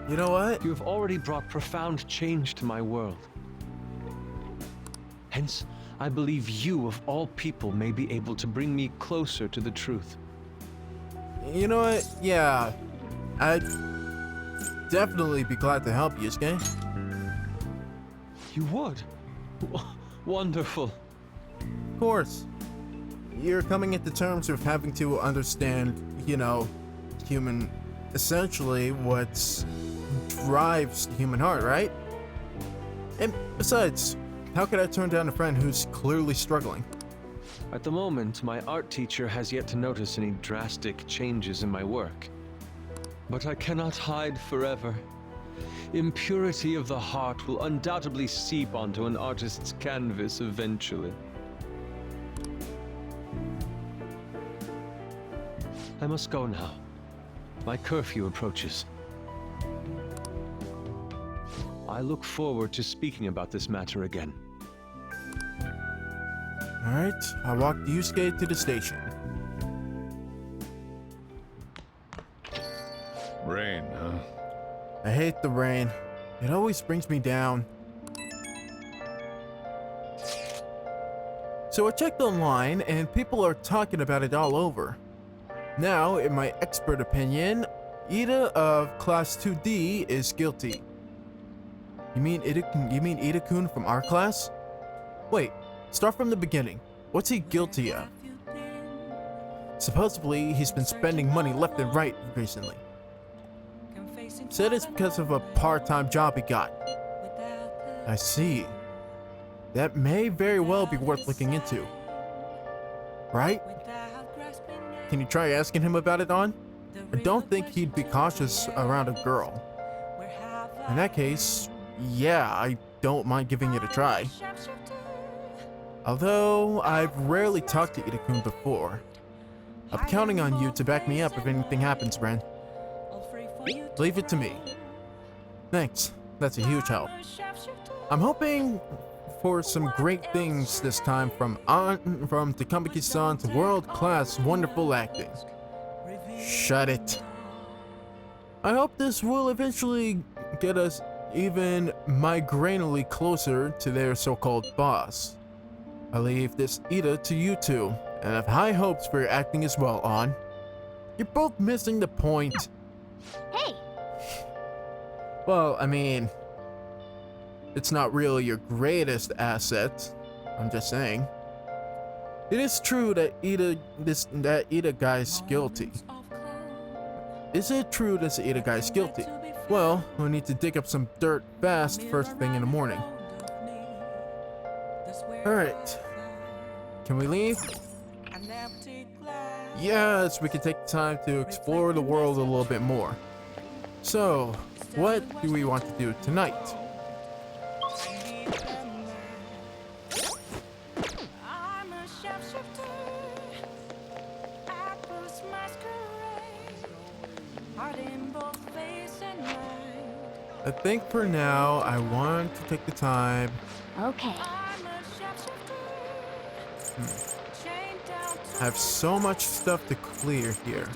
You know what? You have already brought profound change to my world. Hence, I believe you, of all people, may be able to bring me closer to the truth. You know what? Yeah. I'd definitely be glad to help, Yusuke. You would? Wonderful. Of course. You're coming into terms with having to understand, essentially what drives the human heart, right? And besides, how could I turn down a friend who's clearly struggling? At the moment, my art teacher has yet to notice any drastic changes in my work. But I cannot hide forever. Impurity of the heart will undoubtedly seep onto an artist's canvas eventually. I must go now. My curfew approaches. I look forward to speaking about this matter again. Alright, I walked Yusuke to the station. Rain, huh? I hate the rain. It always brings me down. So I checked online and people are talking about it all over. Now, in my expert opinion, Ida of Class 2D is guilty. You mean Ida-kun from our class? Wait, start from the beginning. What's he guilty of? Supposedly, he's been spending money left and right recently. Said it's because of a part-time job he got. I see. That may very well be worth looking into. Right? Can you try asking him about it, On? I don't think he'd be cautious around a girl. In that case, yeah, I don't mind giving it a try. Although, I've rarely talked to Ida-kun before. I'm counting on you to back me up if anything happens, Ren. Leave it to me. Thanks, that's a huge help. I'm hoping for some great things this time from Takamaki-san's world-class wonderful acting. Shut it. I hope this will eventually get us even migrainally closer to their so-called boss. I leave this Ida to you two, and have high hopes for your acting as well, On. You're both missing the point. Hey! Well, I mean, it's not really your greatest asset. I'm just saying. It is true that Ida guy's guilty. Is it true that the Ida guy's guilty? Well, we'll need to dig up some dirt fast first thing in the morning. Alright. Can we leave? Yes, we can take the time to explore the world a little bit more. So, what do we want to do tonight? I think for now, I want to take the time. Okay. I have so much stuff to clear here.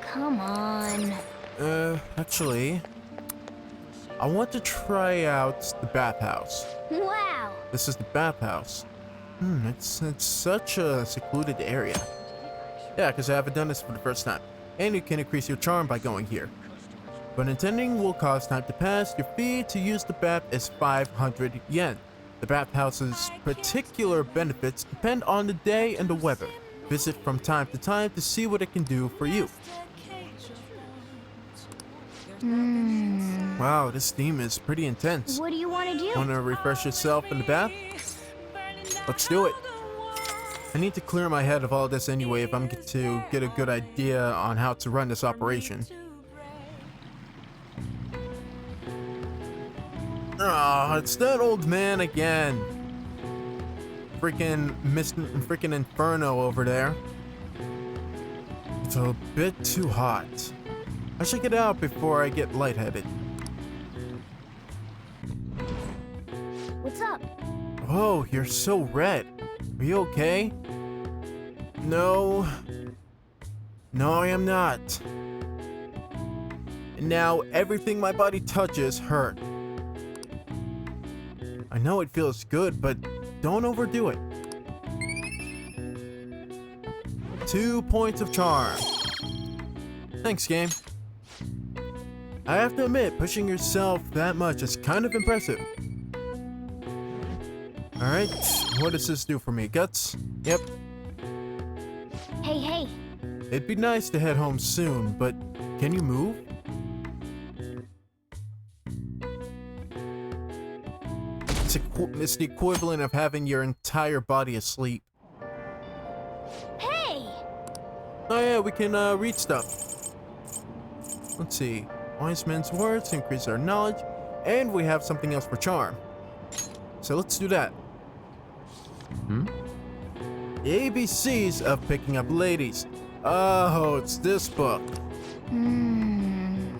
Come on. Actually, I want to try out the bathhouse. Wow. This is the bathhouse. It's such a secluded area. Yeah, because I haven't done this for the first time. And you can increase your charm by going here. But attending will cause time to pass. Your fee to use the bath is 500 yen. The bathhouse's particular benefits depend on the day and the weather. Visit from time to time to see what it can do for you. Wow, this theme is pretty intense. What do you want to do? Want to refresh yourself in the bath? Let's do it. I need to clear my head of all this anyway if I'm to get a good idea on how to run this operation. Ah, it's that old man again. Freaking Inferno over there. It's a bit too hot. I should get out before I get lightheaded. What's up? Oh, you're so red. Are you okay? No. No, I am not. And now everything my body touches hurt. I know it feels good, but don't overdo it. 2 points of charm. Thanks, game. I have to admit, pushing yourself that much is kind of impressive. Alright, what does this do for me? Guts? Yep. Hey. It'd be nice to head home soon, but can you move? It's the equivalent of having your entire body asleep. Hey! Oh yeah, we can read stuff. Let's see. Wise men's words increase our knowledge, and we have something else for charm. So let's do that. The ABCs of picking up ladies. Oh, it's this book.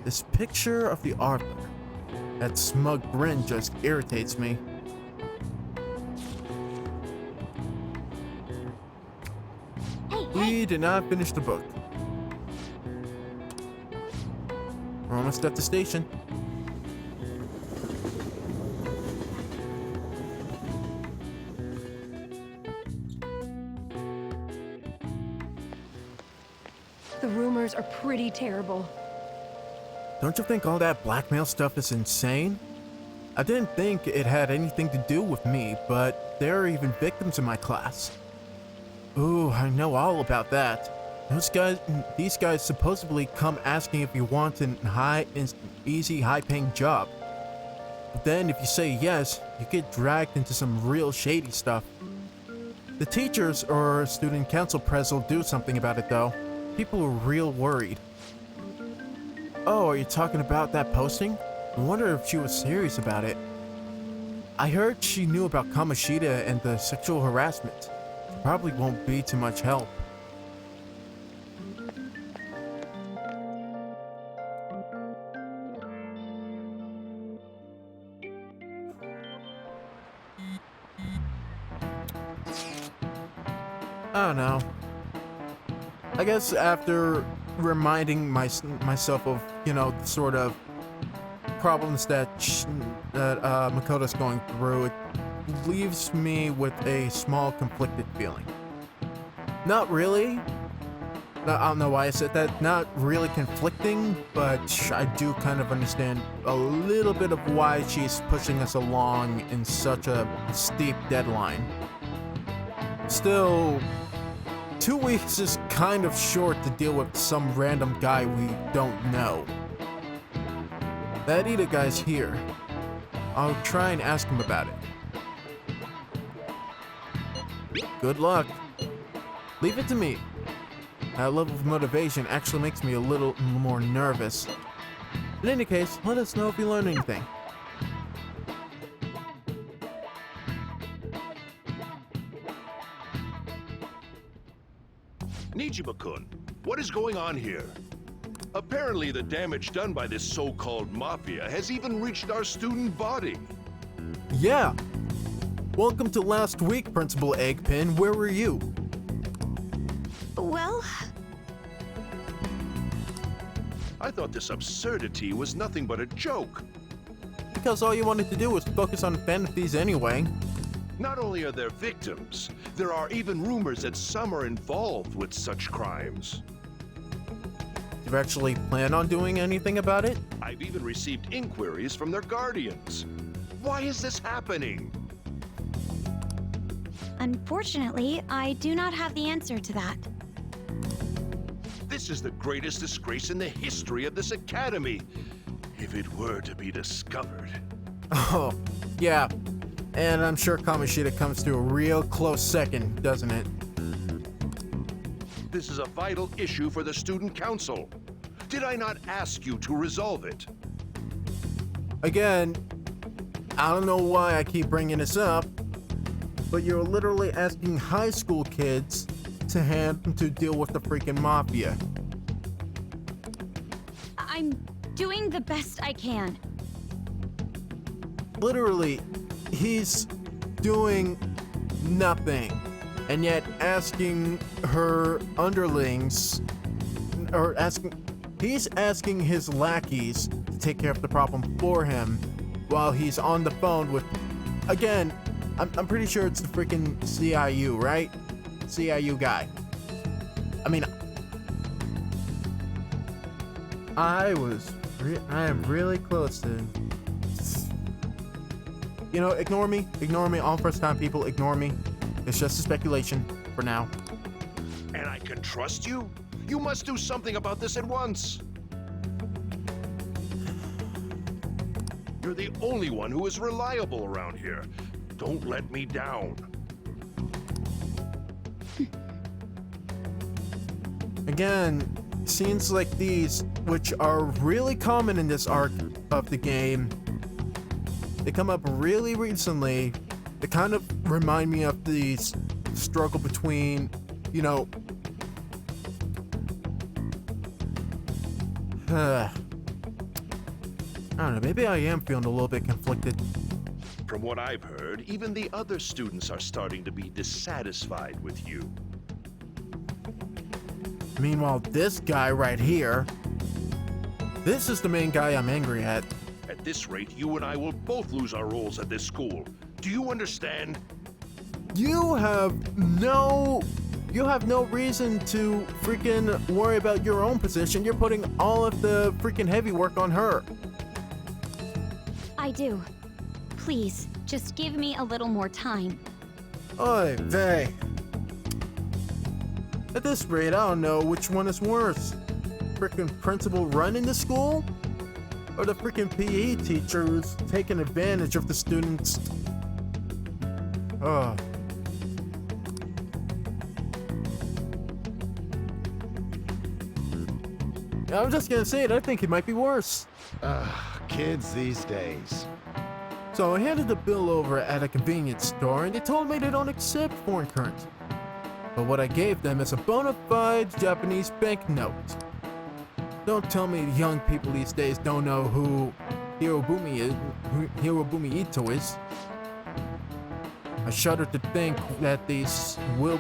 This picture of the author. That smug grin just irritates me. We did not finish the book. We're almost at the station. The rumors are pretty terrible. Don't you think all that blackmail stuff is insane? I didn't think it had anything to do with me, but there are even victims in my class. Ooh, I know all about that. These guys supposedly come asking if you want an easy, high-paying job. But then if you say yes, you get dragged into some real shady stuff. The teachers or student council pres will do something about it though. People are real worried. Oh, are you talking about that posting? I wonder if she was serious about it. I heard she knew about Kamoshida and the sexual harassment. She probably won't be too much help. I don't know. I guess after reminding myself of, the sort of problems that Makoto's going through, it leaves me with a small conflicted feeling. Not really. I don't know why I said that. Not really conflicting, but I do kind of understand a little bit of why she's pushing us along in such a steep deadline. Still, 2 weeks is kind of short to deal with some random guy we don't know. That Ida guy's here. I'll try and ask him about it. Good luck. Leave it to me. That level of motivation actually makes me a little more nervous. In any case, let us know if you learn anything. Nijima-kun, what is going on here? Apparently the damage done by this so-called mafia has even reached our student body. Yeah. Welcome to last week, Principal Eggpin. Where were you? Well, I thought this absurdity was nothing but a joke. Because all you wanted to do was focus on fantasies anyway. Not only are there victims, there are even rumors that some are involved with such crimes. Do you actually plan on doing anything about it? I've even received inquiries from their guardians. Why is this happening? Unfortunately, I do not have the answer to that. This is the greatest disgrace in the history of this academy, if it were to be discovered. Oh, yeah. And I'm sure Kamoshida comes to a real close second, doesn't it? This is a vital issue for the student council. Did I not ask you to resolve it? Again, I don't know why I keep bringing this up, but you're literally asking high school kids to deal with the freaking mafia. I'm doing the best I can. Literally, he's doing nothing, and yet asking her underlings, he's asking his lackeys to take care of the problem for him while he's on the phone with, again, I'm pretty sure it's the freaking CIU, right? CIU guy. I mean, I am really close to, ignore me, all first time people, ignore me. It's just a speculation for now. And I can trust you? You must do something about this at once. You're the only one who is reliable around here. Don't let me down. Again, scenes like these, which are really common in this arc of the game, they come up really recently. They kind of remind me of the struggle between, I don't know, maybe I am feeling a little bit conflicted. From what I've heard, even the other students are starting to be dissatisfied with you. Meanwhile, this guy right here, this is the main guy I'm angry at. At this rate, you and I will both lose our roles at this school. Do you understand? You have no reason to freaking worry about your own position. You're putting all of the freaking heavy work on her. I do. Please, just give me a little more time. Oy vey. At this rate, I don't know which one is worse. Freaking principal running the school? Or the freaking PE teacher who's taking advantage of the students? Oh. I'm just gonna say it, I think it might be worse. Kids these days. So I handed the bill over at a convenience store and they told me they don't accept foreign currency. But what I gave them is a bona fide Japanese banknote. Don't tell me young people these days don't know who Hirobumi Ito is. I shudder to think that these will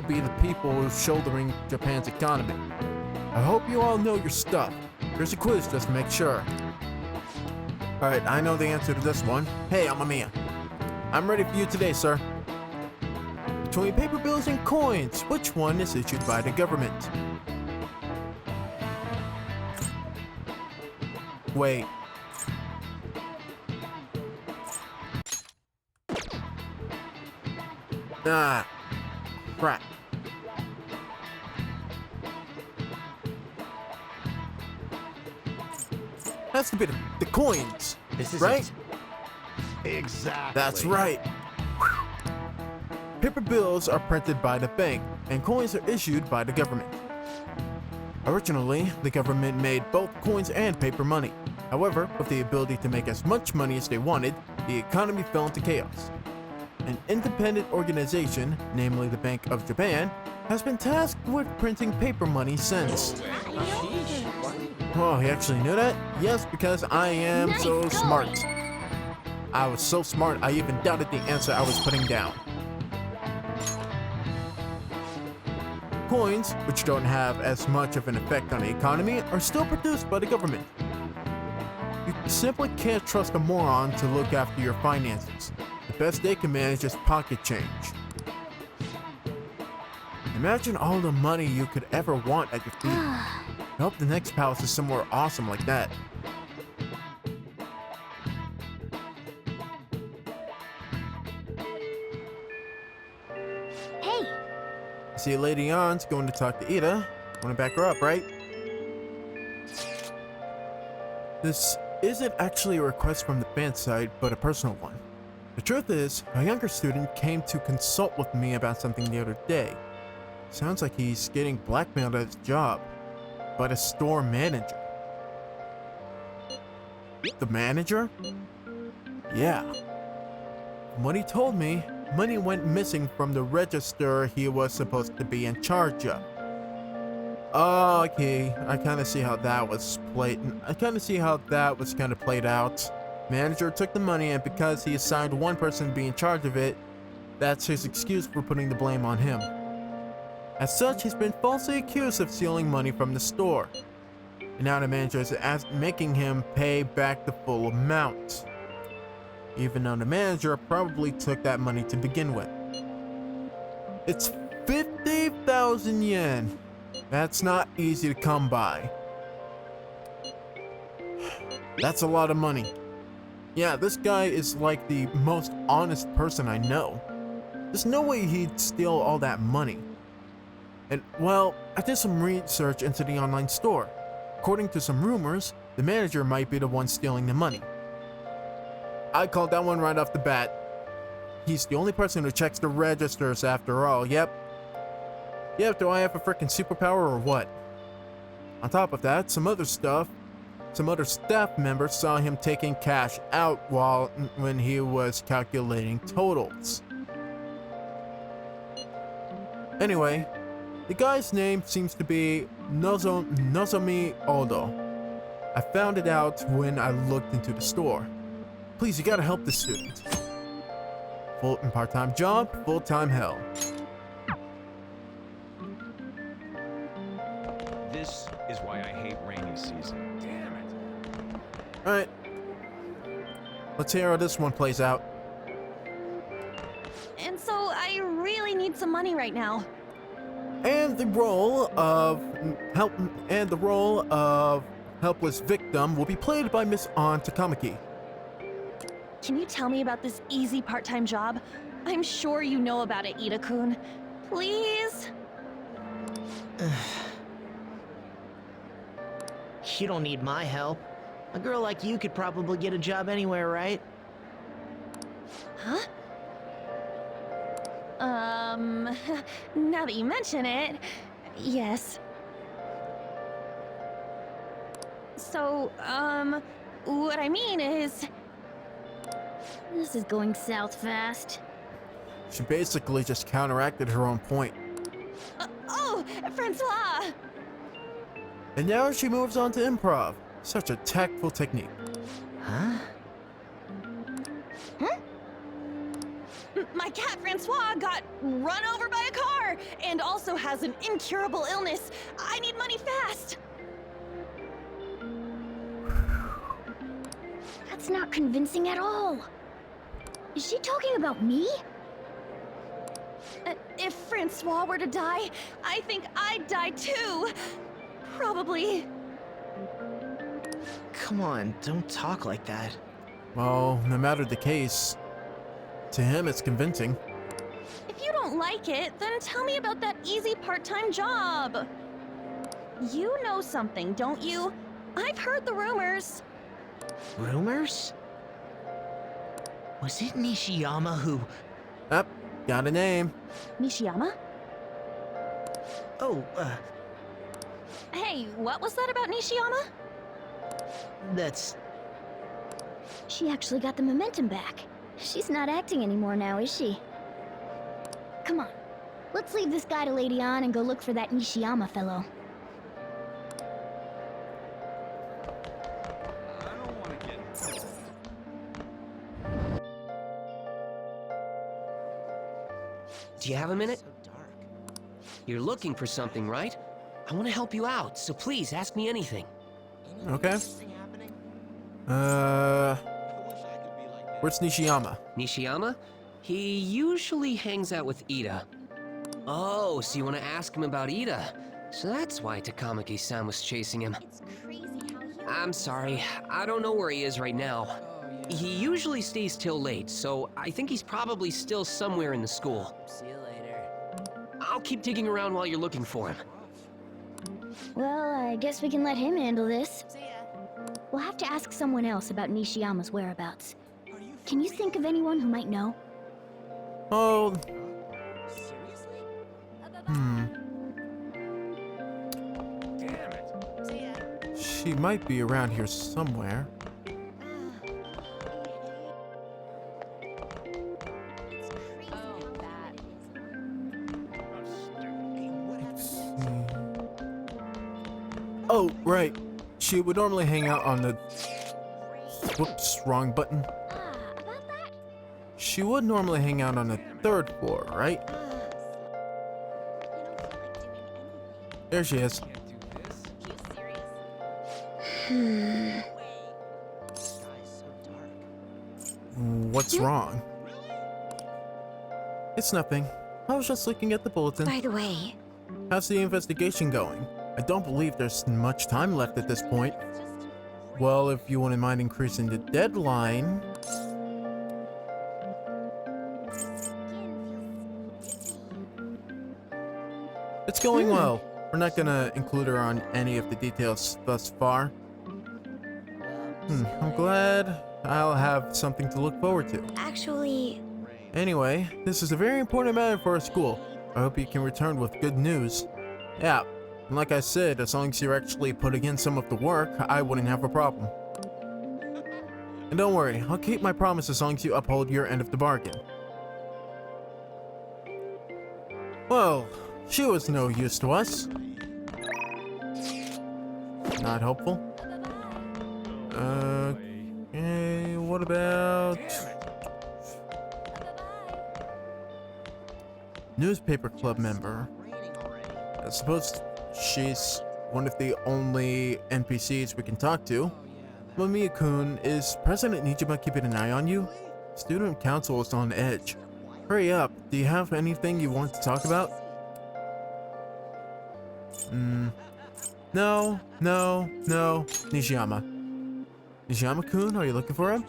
be the people shouldering Japan's economy. I hope you all know your stuff. Here's a quiz just to make sure. Alright, I know the answer to this one. Hey, Amamiya. I'm ready for you today, sir. Between paper bills and coins, which one is issued by the government? Wait. Ah, crap. Has to be the coins, This is right? Exactly. That's right. Whew. Paper bills are printed by the bank, and coins are issued by the government. Originally, the government made both coins and paper money. However, with the ability to make as much money as they wanted, the economy fell into chaos. An independent organization, namely the Bank of Japan, has been tasked with printing paper money since. Oh, he actually knew that? Yes, because I am so smart. I was so smart, I even doubted the answer I was putting down. Coins, which don't have as much of an effect on the economy, are still produced by the government. You simply can't trust a moron to look after your finances. The best they can manage is pocket change. Imagine all the money you could ever want at your feet. I hope the next palace is somewhere awesome like that. Hey! See, Lady Ann's going to talk to Ida. Want to back her up, right? This isn't actually a request from the fan side, but a personal one. The truth is, a younger student came to consult with me about something the other day. Sounds like he's getting blackmailed at his job by the store manager. The manager? Yeah. From what he told me, money went missing from the register he was supposed to be in charge of. Oh, okay, I kind of see how that was played out. Manager took the money, and because he assigned one person to be in charge of it, that's his excuse for putting the blame on him. As such, he's been falsely accused of stealing money from the store. And now the manager is making him pay back the full amount. Even though the manager probably took that money to begin with. It's 50,000 yen. That's not easy to come by. That's a lot of money. Yeah, this guy is like the most honest person I know. There's no way he'd steal all that money. And, well, I did some research into the online store. According to some rumors, the manager might be the one stealing the money. I called that one right off the bat. He's the only person who checks the registers after all, yep. Yep, do I have a freaking superpower or what? On top of that, some other staff members saw him taking cash out when he was calculating totals. Anyway, the guy's name seems to be Nozomi Odo. I found it out when I looked into the store. Please, you gotta help this student. Full and part-time job, full-time hell. let's hear how this one plays out. And so I really need some money right now. And the role of helpless victim will be played by Miss An Takamaki. Can you tell me about this easy part-time job? I'm sure you know about it, Ida-kun. Please? You don't need my help. A girl like you could probably get a job anywhere, right? Huh? Now that you mention it, yes. So, what I mean is... This is going south fast. She basically just counteracted her own point. Oh, Francois! And now she moves on to improv. Such a tactful technique. Huh? My cat Francois got run over by a car and also has an incurable illness. I need money fast. That's not convincing at all. Is she talking about me? If Francois were to die, I think I'd die too. Probably. Come on, don't talk like that. Well, no matter the case, to him it's convincing. If you don't like it, then tell me about that easy part-time job. You know something, don't you? I've heard the rumors. Rumors? Was it Nishiyama who... Up, got a name. Nishiyama? Oh, Hey, what was that about Nishiyama? that's... She actually got the momentum back. She's not acting anymore now, is she? Come on. Let's leave this guy to Lady An and go look for that Nishiyama fellow. Do you have a minute? You're looking for something, right? I want to help you out, so please ask me anything. Okay. Where's Nishiyama? Nishiyama? He usually hangs out with Ida. Oh, so you want to ask him about Ida? So that's why Takamaki-san was chasing him. I'm sorry, I don't know where he is right now. He usually stays till late, so I think he's probably still somewhere in the school. See you later. I'll keep digging around while you're looking for him. Well, I guess we can let him handle this. We'll have to ask someone else about Nishiyama's whereabouts. Can you think of anyone who might know? Oh. She might be around here somewhere. Oh, right. She would normally hang out on the... Whoops, wrong button. About that? She would normally hang out on the 3rd floor, right? There she is. What's wrong? It's nothing. I was just looking at the bulletin. By the way... How's the investigation going? I don't believe there's much time left at this point. Well, if you wouldn't mind increasing the deadline... It's going well. We're not gonna include her on any of the details thus far. I'm glad I'll have something to look forward to. Actually... Anyway, this is a very important matter for our school. I hope you can return with good news. Yeah, and like I said, as long as you're actually putting in some of the work, I wouldn't have a problem. And don't worry, I'll keep my promise as long as you uphold your end of the bargain. Well, she was no use to us. Not hopeful. Okay, what about... Newspaper club member. I suppose she's one of the only NPCs we can talk to. Mamiya-kun, is President Nijima keeping an eye on you? Student council is on edge. Hurry up, do you have anything you want to talk about? No. Nishiyama. Nishiyama-kun, are you looking for him?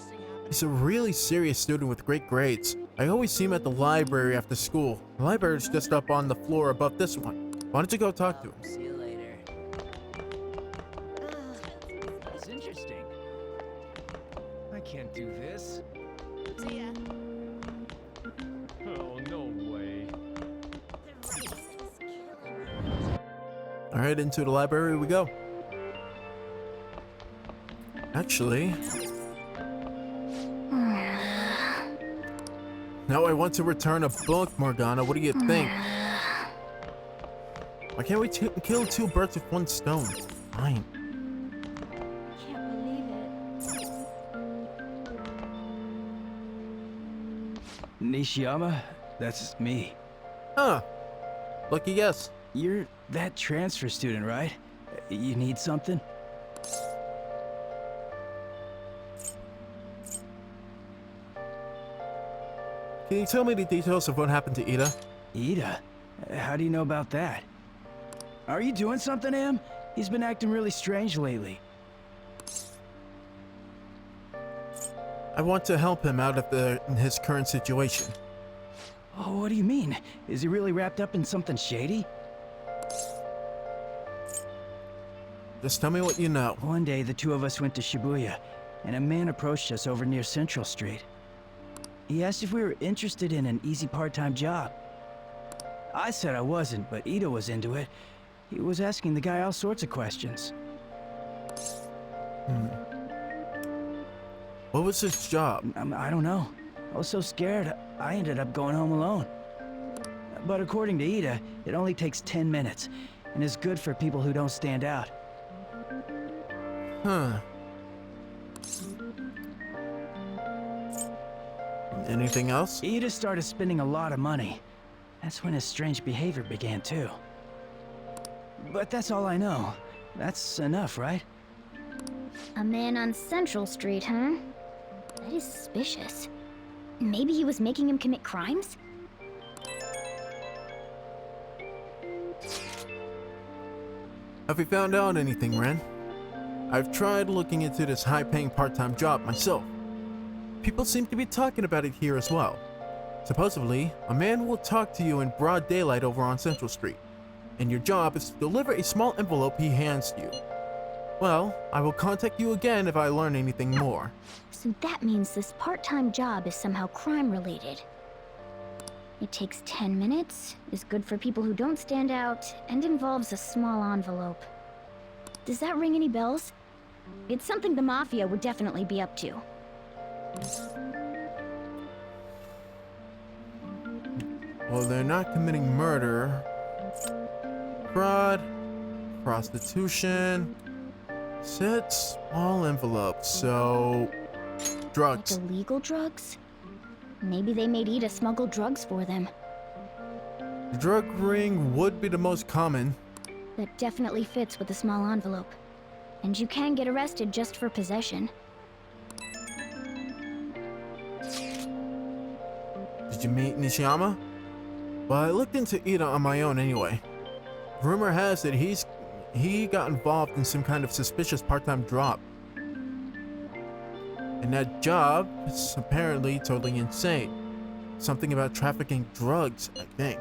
He's a really serious student with great grades. I always see him at the library after school. The library's just up on the floor above this one. Why don't you go talk to him? See you later. That's interesting. I can't do this. See ya. Oh, no way. Alright, into the library we go. Actually... now I want to return a book, Morgana. What do you think? Why can't we kill two birds with one stone? Fine. Can't believe it. Nishiyama? That's me. Huh. Lucky guess. You're that transfer student, right? You need something? Can you tell me the details of what happened to Ida? Ida? How do you know about that? Are you doing something to him? He's been acting really strange lately. I want to help him out of his current situation. Oh, what do you mean? Is he really wrapped up in something shady? Just tell me what you know. One day, the two of us went to Shibuya, and a man approached us over near Central Street. He asked if we were interested in an easy part-time job. I said I wasn't, but Ida was into it. He was asking the guy all sorts of questions. What was his job? I don't know. I was so scared, I ended up going home alone. But according to Ida, it only takes 10 minutes, and is good for people who don't stand out. Huh. Anything else? Ida started spending a lot of money. That's when his strange behavior began, too. But that's all I know. That's enough, right? A man on Central Street, huh? That is suspicious. Maybe he was making him commit crimes? Have you found out anything, Ren? I've tried looking into this high-paying part-time job myself. People seem to be talking about it here as well. Supposedly, a man will talk to you in broad daylight over on Central Street, and your job is to deliver a small envelope he hands you. Well, I will contact you again if I learn anything more. So that means this part-time job is somehow crime-related. It takes 10 minutes, is good for people who don't stand out, and involves a small envelope. Does that ring any bells? It's something the Mafia would definitely be up to. Well, they're not committing murder, fraud, prostitution, said small envelope, so drugs. Like illegal drugs? Maybe they made Ida smuggle drugs for them. The drug ring would be the most common. That definitely fits with the small envelope. And you can get arrested just for possession. Did you meet Nishiyama? Well, I looked into Ida on my own anyway. Rumor has it he got involved in some kind of suspicious part-time job. And that job is apparently totally insane. Something about trafficking drugs, I think.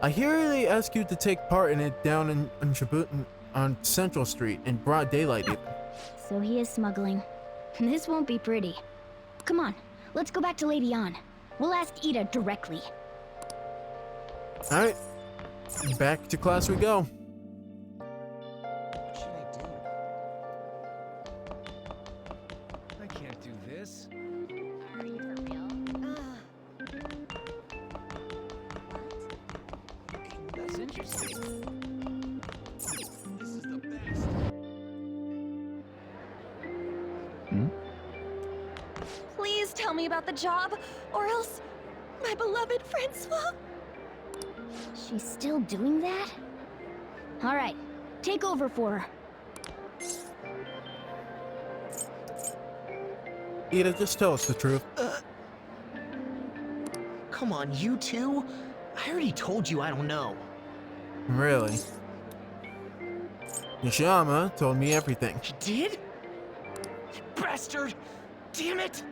I hear they ask you to take part in it down in Shibuya on Central Street in broad daylight even. So he is smuggling. This won't be pretty. Come on, let's go back to Lady An. We'll ask Ida directly. Alright, back to class we go. What should I do? I can't do this. Are you for real? That's interesting. This is the best. Please tell me about the job, or else my beloved Francois. She's still doing that? Alright, take over for her. Ida, just tell us the truth. Come on, you two? I already told you I don't know. Really? Nishiyama told me everything. You did? You bastard! Damn it!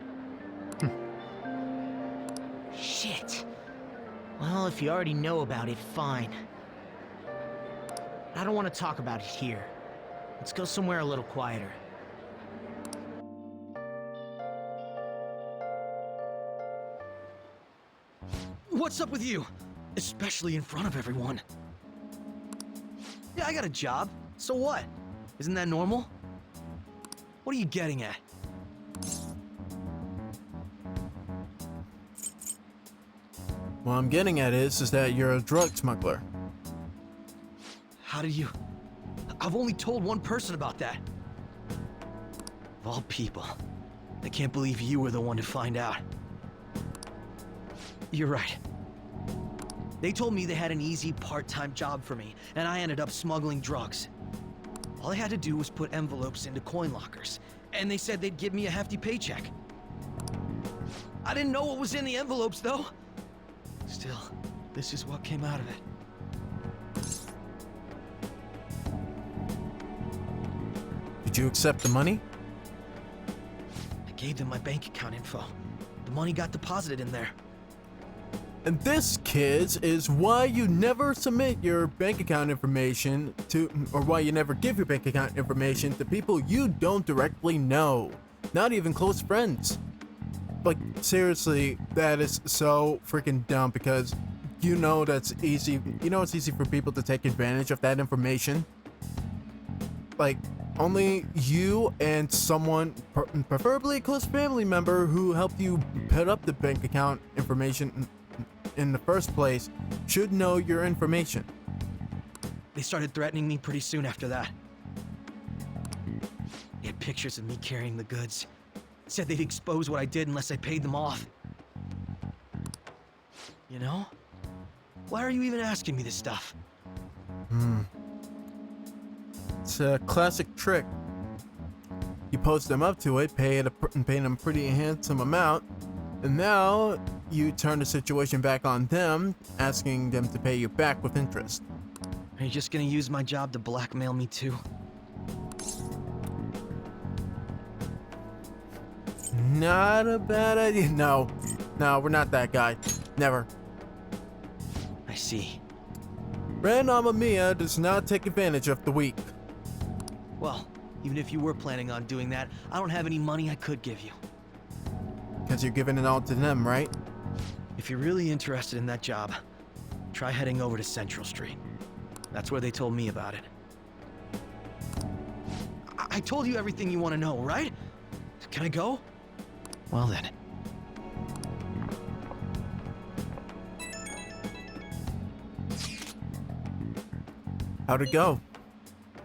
Shit. Well, if you already know about it, fine. I don't want to talk about it here. Let's go somewhere a little quieter. What's up with you? Especially in front of everyone. Yeah, I got a job. So what? Isn't that normal? What are you getting at? What I'm getting at is that you're a drug smuggler. How did you... I've only told one person about that. Of all people. I can't believe you were the one to find out. You're right. They told me they had an easy part-time job for me, and I ended up smuggling drugs. All I had to do was put envelopes into coin lockers, and they said they'd give me a hefty paycheck. I didn't know what was in the envelopes, though. Still, this is what came out of it. Did you accept the money? I gave them my bank account info. The money got deposited in there. And this, kids, is why you never submit your bank account information to, or why you never give your bank account information to people you don't directly know. Not even close friends. Like, seriously, that is so freaking dumb because you know that's easy. You know it's easy for people to take advantage of that information. Like, only you and someone, preferably a close family member who helped you put up the bank account information in the first place, should know your information. They started threatening me pretty soon after that. They had pictures of me carrying the goods. Said they'd expose what I did unless I paid them off. You know? Why are you even asking me this stuff? It's a classic trick. You post them up to it, pay them a pretty handsome amount, and now you turn the situation back on them, asking them to pay you back with interest. Are you just gonna use my job to blackmail me too? Not a bad idea. No, we're not that guy. Never. I see. Ren Amamiya does not take advantage of the weak. Well, even if you were planning on doing that, I don't have any money I could give you. Because you're giving it all to them, right? If you're really interested in that job, try heading over to Central Street. That's where they told me about it. I told you everything you want to know, right? Can I go? Well then. How'd it go?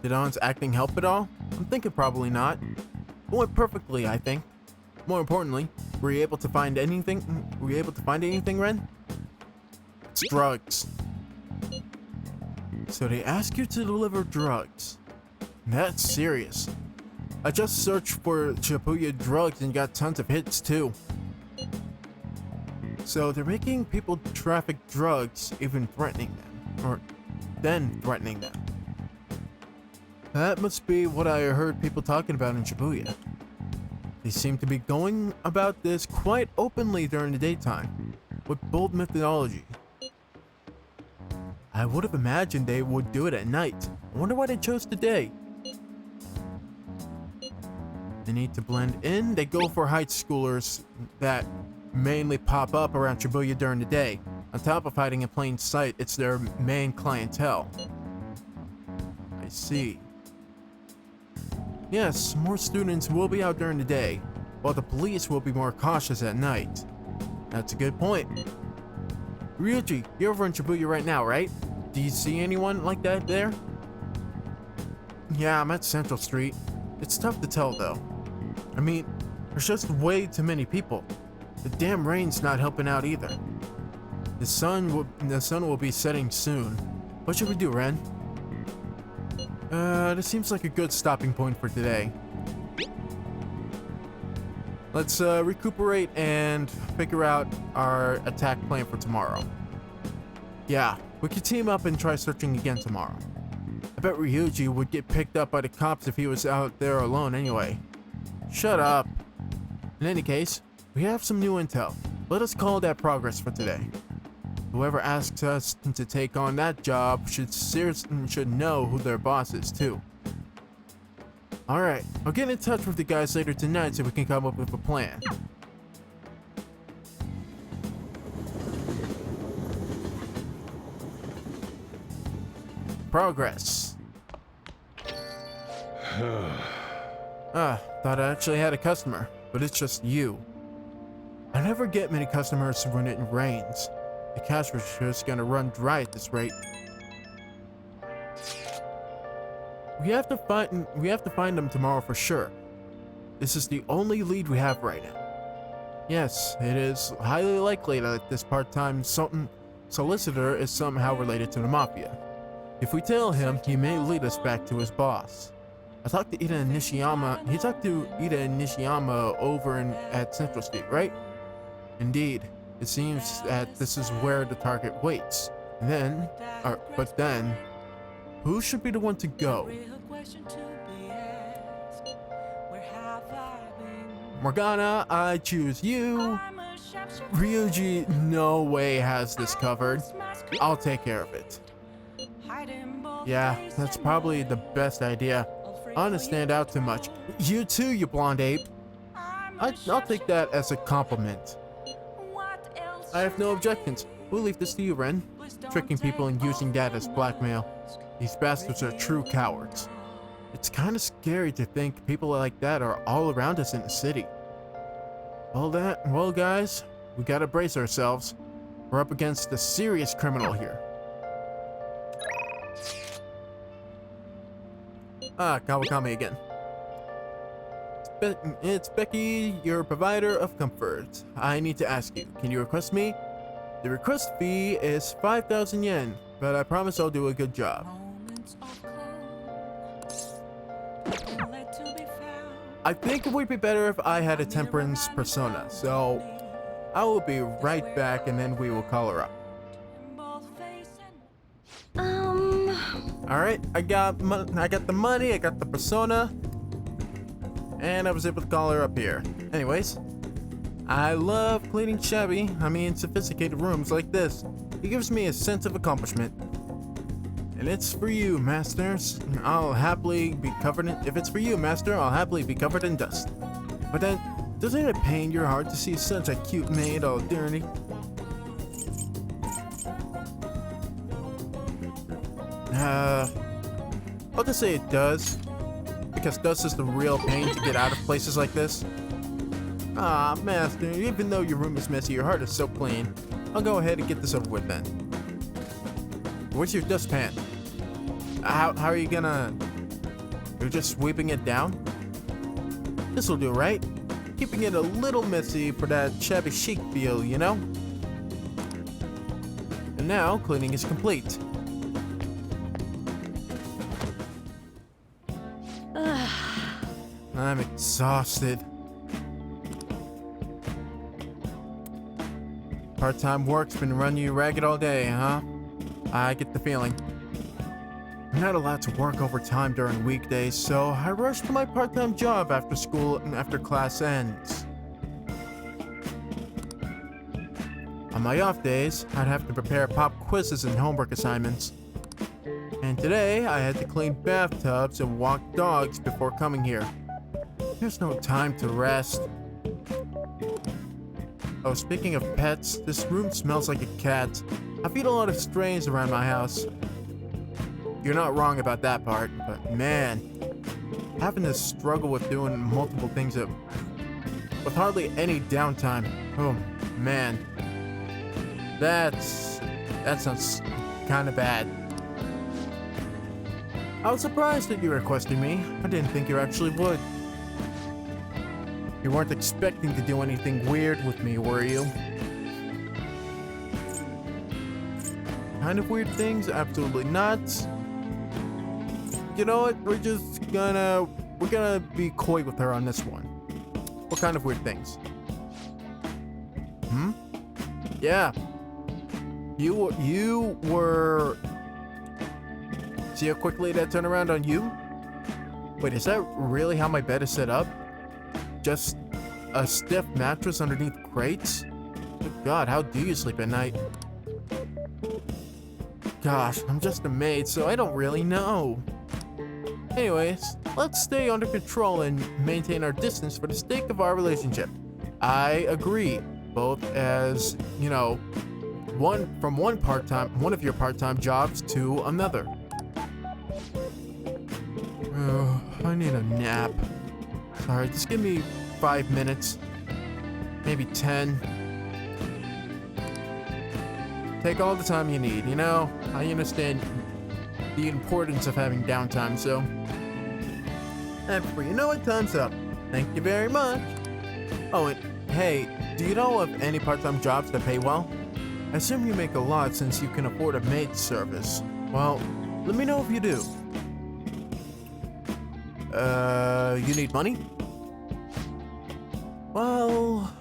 Did On's acting help at all? I'm thinking probably not. It went perfectly, I think. More importantly, were you able to find anything? Were you able to find anything, Ren? It's drugs. So they ask you to deliver drugs. That's serious. I just searched for Shibuya drugs and got tons of hits too. So they're making people traffic drugs, even threatening them, or then threatening them. That must be what I heard people talking about in Shibuya. They seem to be going about this quite openly during the daytime, with bold methodology. I would have imagined they would do it at night. I wonder why they chose today. They need to blend in. They go for high schoolers that mainly pop up around Shibuya during the day. On top of hiding in plain sight, it's their main clientele. I see. Yes, more students will be out during the day, while the police will be more cautious at night. That's a good point. Ryuji, you're over in Shibuya right now, right? Do you see anyone like that there? Yeah, I'm at Central Street. It's tough to tell though. I mean, there's just way too many people. The damn rain's not helping out either. The sun will be setting soon. What should we do, Ren? This seems like a good stopping point for today. Let's recuperate and figure out our attack plan for tomorrow. Yeah, we could team up and try searching again tomorrow. I bet Ryuji would get picked up by the cops if he was out there alone anyway. Shut up. In any case, we have some new intel. Let us call that progress for today. Whoever asks us to take on that job should know who their boss is too. Alright, I'll get in touch with the guys later tonight so we can come up with a plan. Progress. Thought I actually had a customer, but it's just you. I never get many customers when it rains. The cash register's gonna run dry at this rate. We have to find them tomorrow for sure. This is the only lead we have right now. Yes, it is highly likely that this part-time solicitor is somehow related to the Mafia. If we tell him, he may lead us back to his boss. I talked to Ida Nishiyama. He talked to Ida Nishiyama over at Central Street, right? Indeed. It seems that this is where the target waits. But then, who should be the one to go? Morgana, I choose you. Ryuji, no way has this covered. I'll take care of it. Yeah, that's probably the best idea. I don't want to stand out too much. You too, you blonde ape. I'll take that as a compliment. I have no objections. We'll leave this to you, Ren. Tricking people and using that as blackmail. These bastards are true cowards. It's kind of scary to think people like that are all around us in the city. Well guys, we gotta brace ourselves. We're up against a serious criminal here. Kawakami again. It's Becky, your provider of comfort. I need to ask you, can you request me? The request fee is 5,000 yen, but I promise I'll do a good job. I think it would be better if I had a temperance persona, so I will be right back and then we will call her up. Alright, I got the money, I got the persona, and I was able to call her up here. Anyways, I love cleaning sophisticated rooms like this. It gives me a sense of accomplishment. And it's for you, masters. I'll happily be covered in... If it's for you, master, I'll happily be covered in dust. But then, doesn't it pain your heart to see such a cute maid all dirty? I'll just say it does. Because dust is the real pain to get out of places like this. Ah, master, even though your room is messy, your heart is so clean. I'll go ahead and get this over with then. Where's your dustpan? How are you gonna... You're just sweeping it down? This'll do, right? Keeping it a little messy for that shabby chic feel, you know? And now, cleaning is complete. I'm exhausted. Part-time work's been running you ragged all day, huh? I get the feeling. I'm not allowed to work overtime during weekdays, so I rush to my part-time job after school and after class ends. On my off days, I'd have to prepare pop quizzes and homework assignments. And today, I had to clean bathtubs and walk dogs before coming here. There's no time to rest. Oh, speaking of pets, this room smells like a cat. I feed a lot of strays around my house. You're not wrong about that part, but man, having to struggle with doing multiple things with hardly any downtime. Oh man, that sounds kind of bad. I was surprised that you requested me. I didn't think you actually would. You weren't expecting to do anything weird with me, were you? Kind of weird things? Absolutely not. You know what? We're gonna be coy with her on this one. What kind of weird things? Hmm? Yeah. You were... See how quickly that turned around on you? Wait, is that really how my bed is set up? Just a stiff mattress underneath crates? Good God, how do you sleep at night? Gosh, I'm just a maid, so I don't really know. Anyways, let's stay under control and maintain our distance for the sake of our relationship. I agree, both as, you know, one of your part-time jobs to another. Oh, I need a nap. Sorry, just give me 5 minutes, maybe 10. Take all the time you need, you know? I understand the importance of having downtime, so... And before you know it, time's up. Thank you very much. Oh, and hey, do you know of any part-time jobs that pay well? I assume you make a lot since you can afford a maid service. Well, let me know if you do. You need money? Well,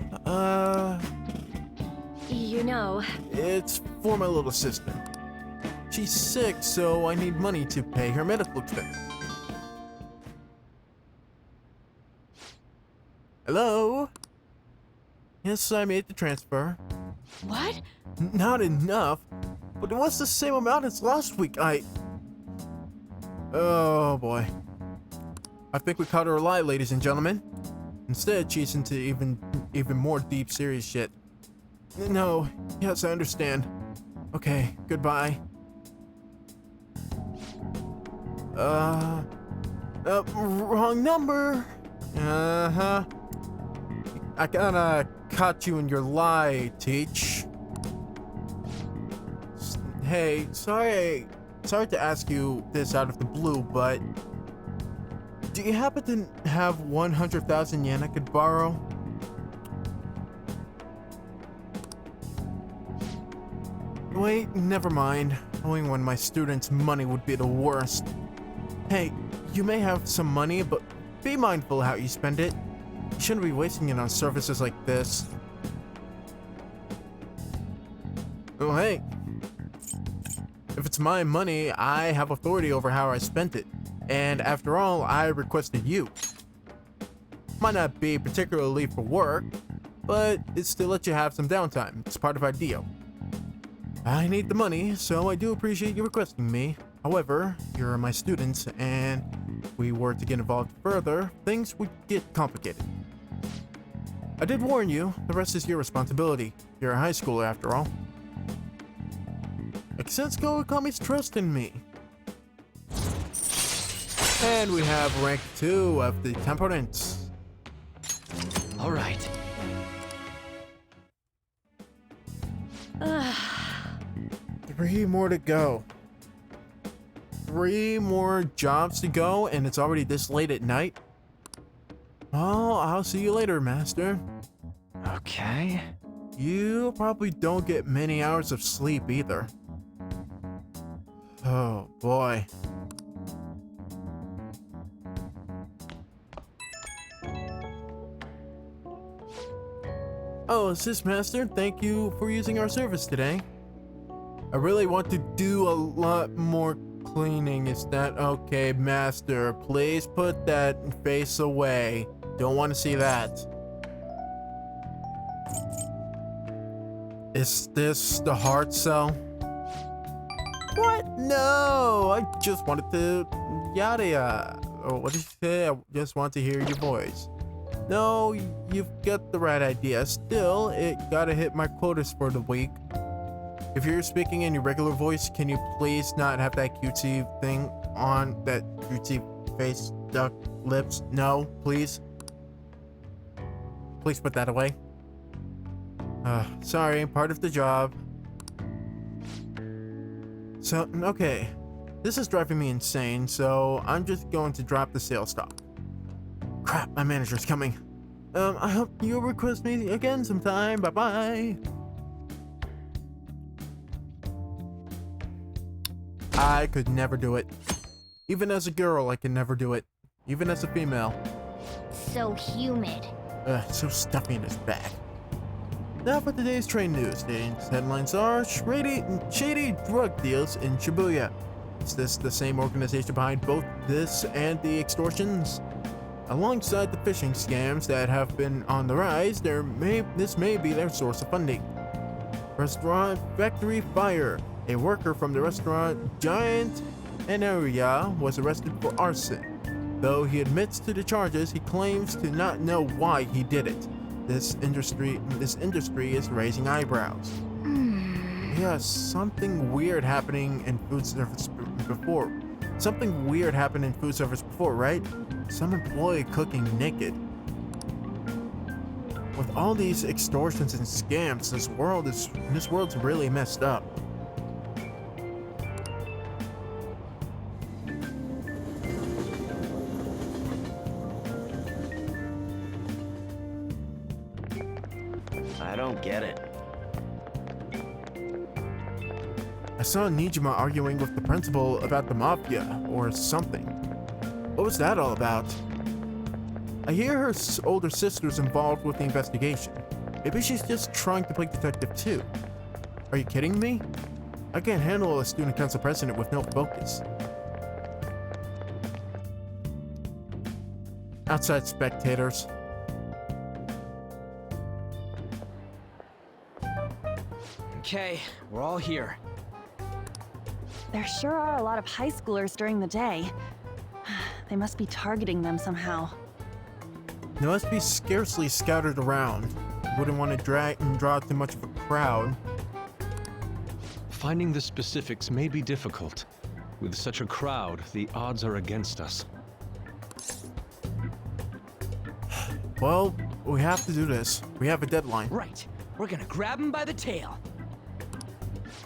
You know... It's for my little sister. She's sick, so I need money to pay her medical expenses. Hello? Yes, I made the transfer. What? Not enough, but it was the same amount as last week. Oh boy. I think we caught her a lie, ladies and gentlemen. Instead, she's into even more deep, serious shit. No, yes, I understand. Okay, goodbye. Wrong number. Uh-huh. I kinda caught you in your lie, Teach. Hey, sorry to ask you this out of the blue, but do you happen to have 100,000 yen I could borrow? Wait, never mind. Owing one of my students money would be the worst. Hey, you may have some money, but be mindful how you spend it. You shouldn't be wasting it on services like this. Oh, hey. If it's my money, I have authority over how I spent it. And after all, I requested you. Might not be particularly for work, but it's to let you have some downtime. It's part of our deal. I need the money, so I do appreciate you requesting me. However, you're my students, and if we were to get involved further, things would get complicated. I did warn you, the rest is your responsibility. You're a high schooler after all. Exensko Okami's trust in me. And we have rank 2 of the temperance. All right. 3 more to go. 3 more jobs to go, and it's already this late at night. Oh, I'll see you later, Master. Okay. You probably don't get many hours of sleep either. Oh, boy. Oh, Assist Master, thank you for using our service today. I really want to do a lot more cleaning. Is that okay, Master? Please put that face away. Don't want to see that. Is this the heart cell? What? No, I just wanted to yada. Or what did you say? I just want to hear your voice. No, you've got the right idea. Still, it gotta hit my quotas for the week. If you're speaking in your regular voice, can you please not have that cutesy thing on that cutesy face, duck, lips? No, please. Please put that away. Sorry, part of the job. So, okay. This is driving me insane, so I'm just going to drop the sales stock. Crap, my manager's coming. I hope you'll request me again sometime. Bye-bye. I could never do it. Even as a girl, I can never do it. Even as a female. So humid. So stuffy in his back. Now for today's train news. Today's headlines are shady drug deals in Shibuya. Is this the same organization behind both this and the extortions? Alongside the phishing scams that have been on the rise, this may be their source of funding. Restaurant factory fire. A worker from the restaurant Giant Area was arrested for arson. Though he admits to the charges, he claims to not know why he did it. This industry is raising eyebrows. Yeah, something weird happening in food service before. Something weird happened in food service before, right? Some employee cooking naked. With all these extortions and scams, this world's really messed up. I don't get it. I saw Nijima arguing with the principal about the mafia or something. What was that all about? I hear her older sister's involved with the investigation. Maybe she's just trying to play detective too. Are you kidding me? I can't handle a student council president with no focus. Outside spectators. Okay, we're all here. There sure are a lot of high schoolers during the day. They must be targeting them somehow. They must be scarcely scattered around. Wouldn't want to draw too much of a crowd. Finding the specifics may be difficult. With such a crowd, the odds are against us. Well, we have to do this. We have a deadline. Right. We're gonna grab him by the tail.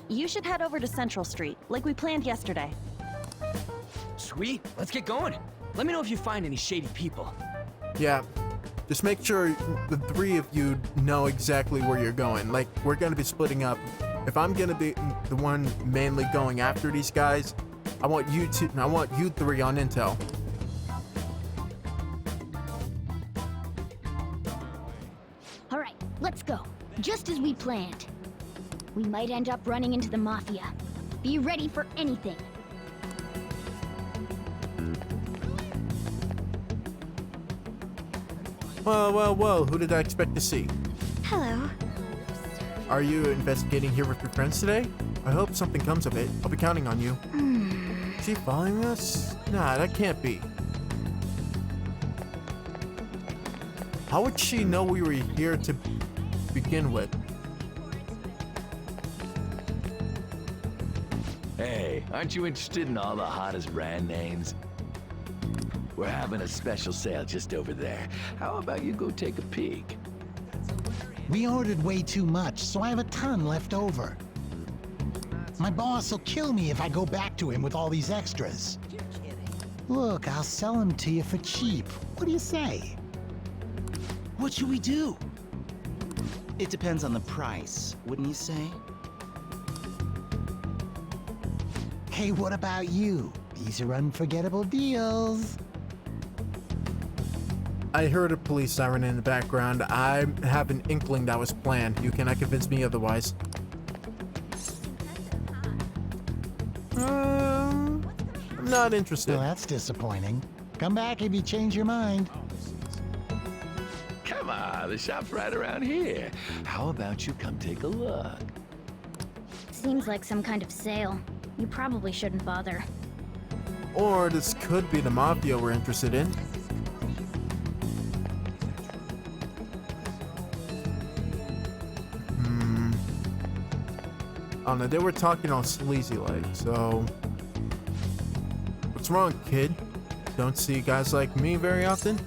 You should head over to Central Street, like we planned yesterday. Sweet, let's get going. Let me know if you find any shady people. Yeah, just make sure the three of you know exactly where you're going. Like, we're gonna be splitting up. If I'm gonna be the one mainly going after these guys, I want you three on intel. All right, let's go. Just as we planned. We might end up running into the Mafia. Be ready for anything. Well, who did I expect to see? Hello. Are you investigating here with your friends today? I hope something comes of it. I'll be counting on you. Is she following us? Nah, that can't be. How would she know we were here to begin with? Hey, aren't you interested in all the hottest brand names? We're having a special sale just over there. How about you go take a peek? We ordered way too much, so I have a ton left over. My boss will kill me if I go back to him with all these extras. Look, I'll sell them to you for cheap. What do you say? What should we do? It depends on the price, wouldn't you say? Hey, what about you? These are unforgettable deals. I heard a police siren in the background. I have an inkling that was planned. You cannot convince me otherwise. I'm not interested. Well, that's disappointing. Come back if you change your mind. Come on, the shop's right around here. How about you come take a look? Seems like some kind of sale. You probably shouldn't bother. Or this could be the Mafia we're interested in. I don't know, they were talking all sleazy like, so... What's wrong, kid? Don't see guys like me very often?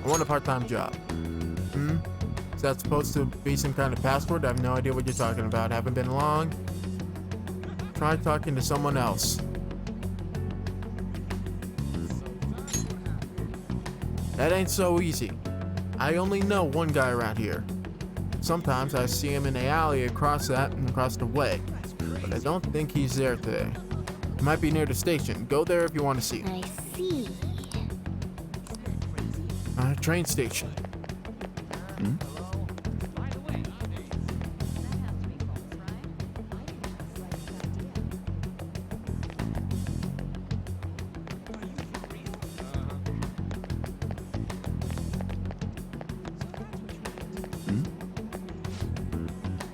I want a part-time job. Is that supposed to be some kind of password? I have no idea what you're talking about. Haven't been long. Try talking to someone else. That ain't so easy. I only know one guy around here. Sometimes I see him in the alley across the way, but I don't think he's there today. He might be near the station. Go there if you want to see him. I see. train station.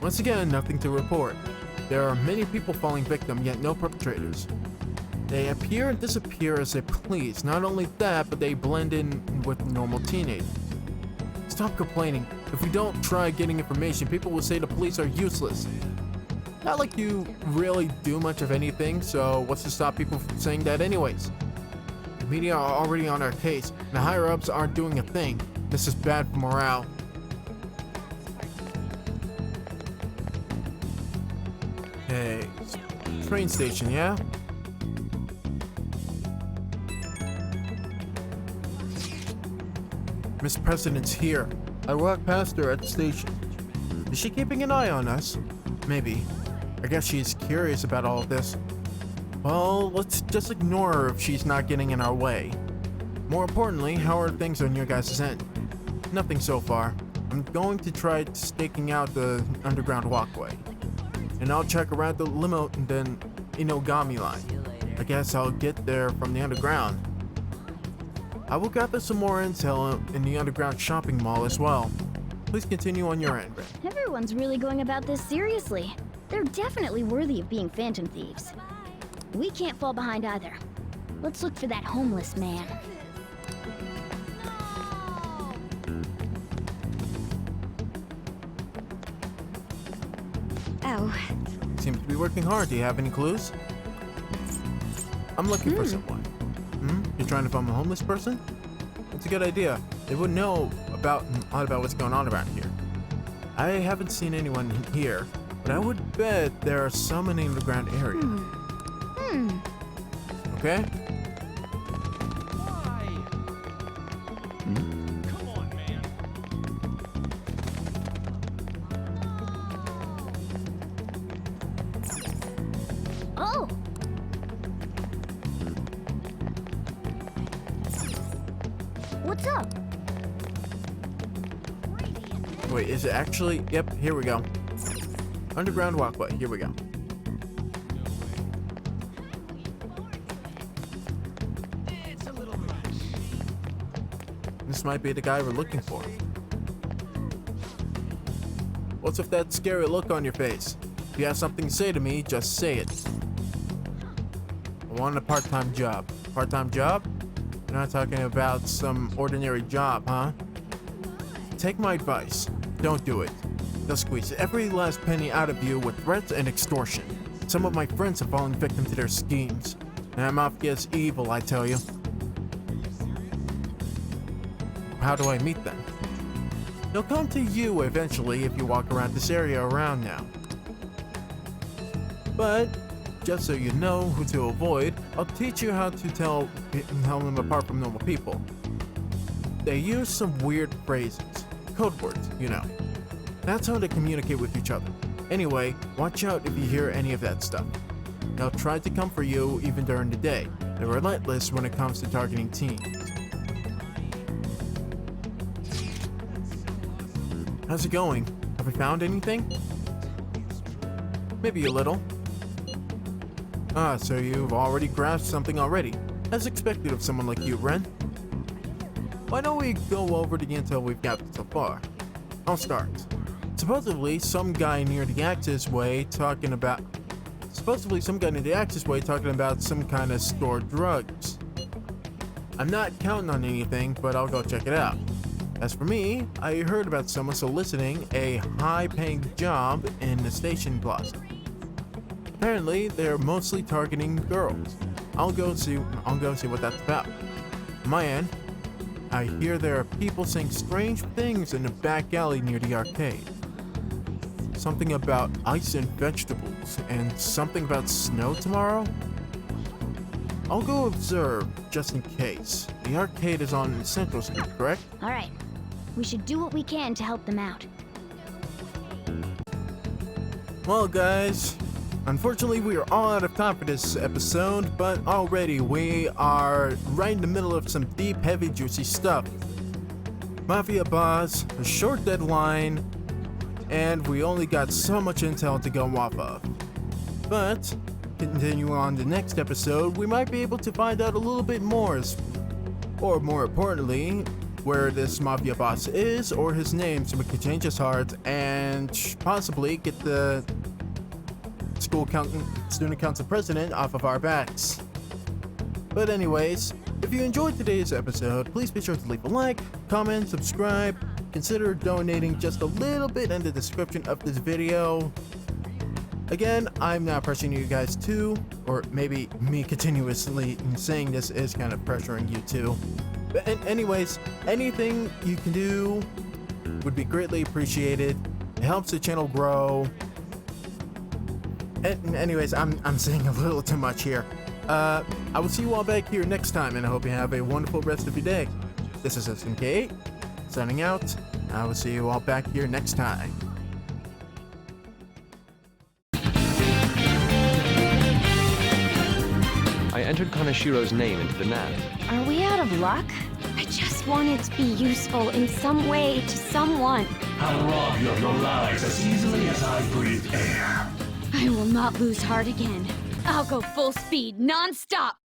Once again, nothing to report. There are many people falling victim, yet no perpetrators. They appear and disappear as they please. Not only that, but they blend in with normal teenagers. Stop complaining. If we don't try getting information, people will say the police are useless. Not like you really do much of anything, so what's to stop people from saying that anyways? The media are already on our case, and the higher-ups aren't doing a thing. This is bad for morale. Okay, train station, yeah? Miss President's here. I walked past her at the station. Is she keeping an eye on us? Maybe. I guess she's curious about all of this. Well, let's just ignore her if she's not getting in our way. More importantly, how are things on your guys' end? Nothing so far. I'm going to try staking out the underground walkway. And I'll check around the limo and then Inogami line. I guess I'll get there from the underground. I will gather some more intel in the underground shopping mall as well. Please continue on your end. Everyone's really going about this seriously. They're definitely worthy of being phantom thieves. We can't fall behind either. Let's look for that homeless man. Oh. Seems to be working hard. Do you have any clues? I'm looking for someone. You're trying to find a homeless person? That's a good idea. They would know a lot about what's going on around here. I haven't seen anyone here, but I would bet there are some in the underground area. Okay? Come on, man. Oh! What's up? Wait, is it actually? Yep, here we go. Underground walkway, here we go. This might be the guy we're looking for. What's with that scary look on your face? If you have something to say to me, just say it. I want a part-time job. Part-time job? You're not talking about some ordinary job, huh? Take my advice. Don't do it. They'll squeeze every last penny out of you with threats and extortion. Some of my friends have fallen victim to their schemes. And that mafia is evil, I tell you. How do I meet them? They'll come to you eventually if you walk around this area around now. But, just so you know who to avoid, I'll teach you how to tell them apart from normal people. They use some weird phrases, code words, you know. That's how they communicate with each other. Anyway, watch out if you hear any of that stuff. They'll try to come for you even during the day. They're relentless when it comes to targeting teens. How's it going? Have we found anything? Maybe a little. Ah, so you've already grasped something already. As expected of someone like you, Ren. Why don't we go over the intel we've gathered so far? I'll start. Supposedly, some guy near the Axis Way talking about some kind of stored drugs. I'm not counting on anything, but I'll go check it out. As for me, I heard about someone soliciting a high-paying job in the station plaza. Apparently, they're mostly targeting girls. I'll go see what that's about. On my end, I hear there are people saying strange things in the back alley near the arcade. Something about ice and vegetables, and something about snow tomorrow? I'll go observe, just in case. The arcade is on Central Street, correct? Alright. We should do what we can to help them out. Well, guys, unfortunately we are all out of time for this episode, but already we are right in the middle of some deep, heavy, juicy stuff. mafia boss, a short deadline, and we only got so much intel to go off of. But, continuing on the next episode, we might be able to find out a little bit more, or more importantly, where this mafia boss is or his name, so we could change his heart and possibly get the student council president off of our backs. But anyways, if you enjoyed today's episode, please be sure to leave a like, comment, subscribe, consider donating just a little bit in the description of this video. Again, I'm not pressuring you guys to, or maybe me continuously saying this is kind of pressuring you to. But anyways, anything you can do would be greatly appreciated. It helps the channel grow. And anyways, I'm saying a little too much here. I will see you all back here next time, and I hope you have a wonderful rest of your day. This is SMK8, signing out. I will see you all back here next time. I entered Kanashiro's name into the nav. Are we out of luck? I just wanted to be useful in some way to someone. I'll rob you of your lives as easily as I breathe air. I will not lose heart again. I'll go full speed, non-stop.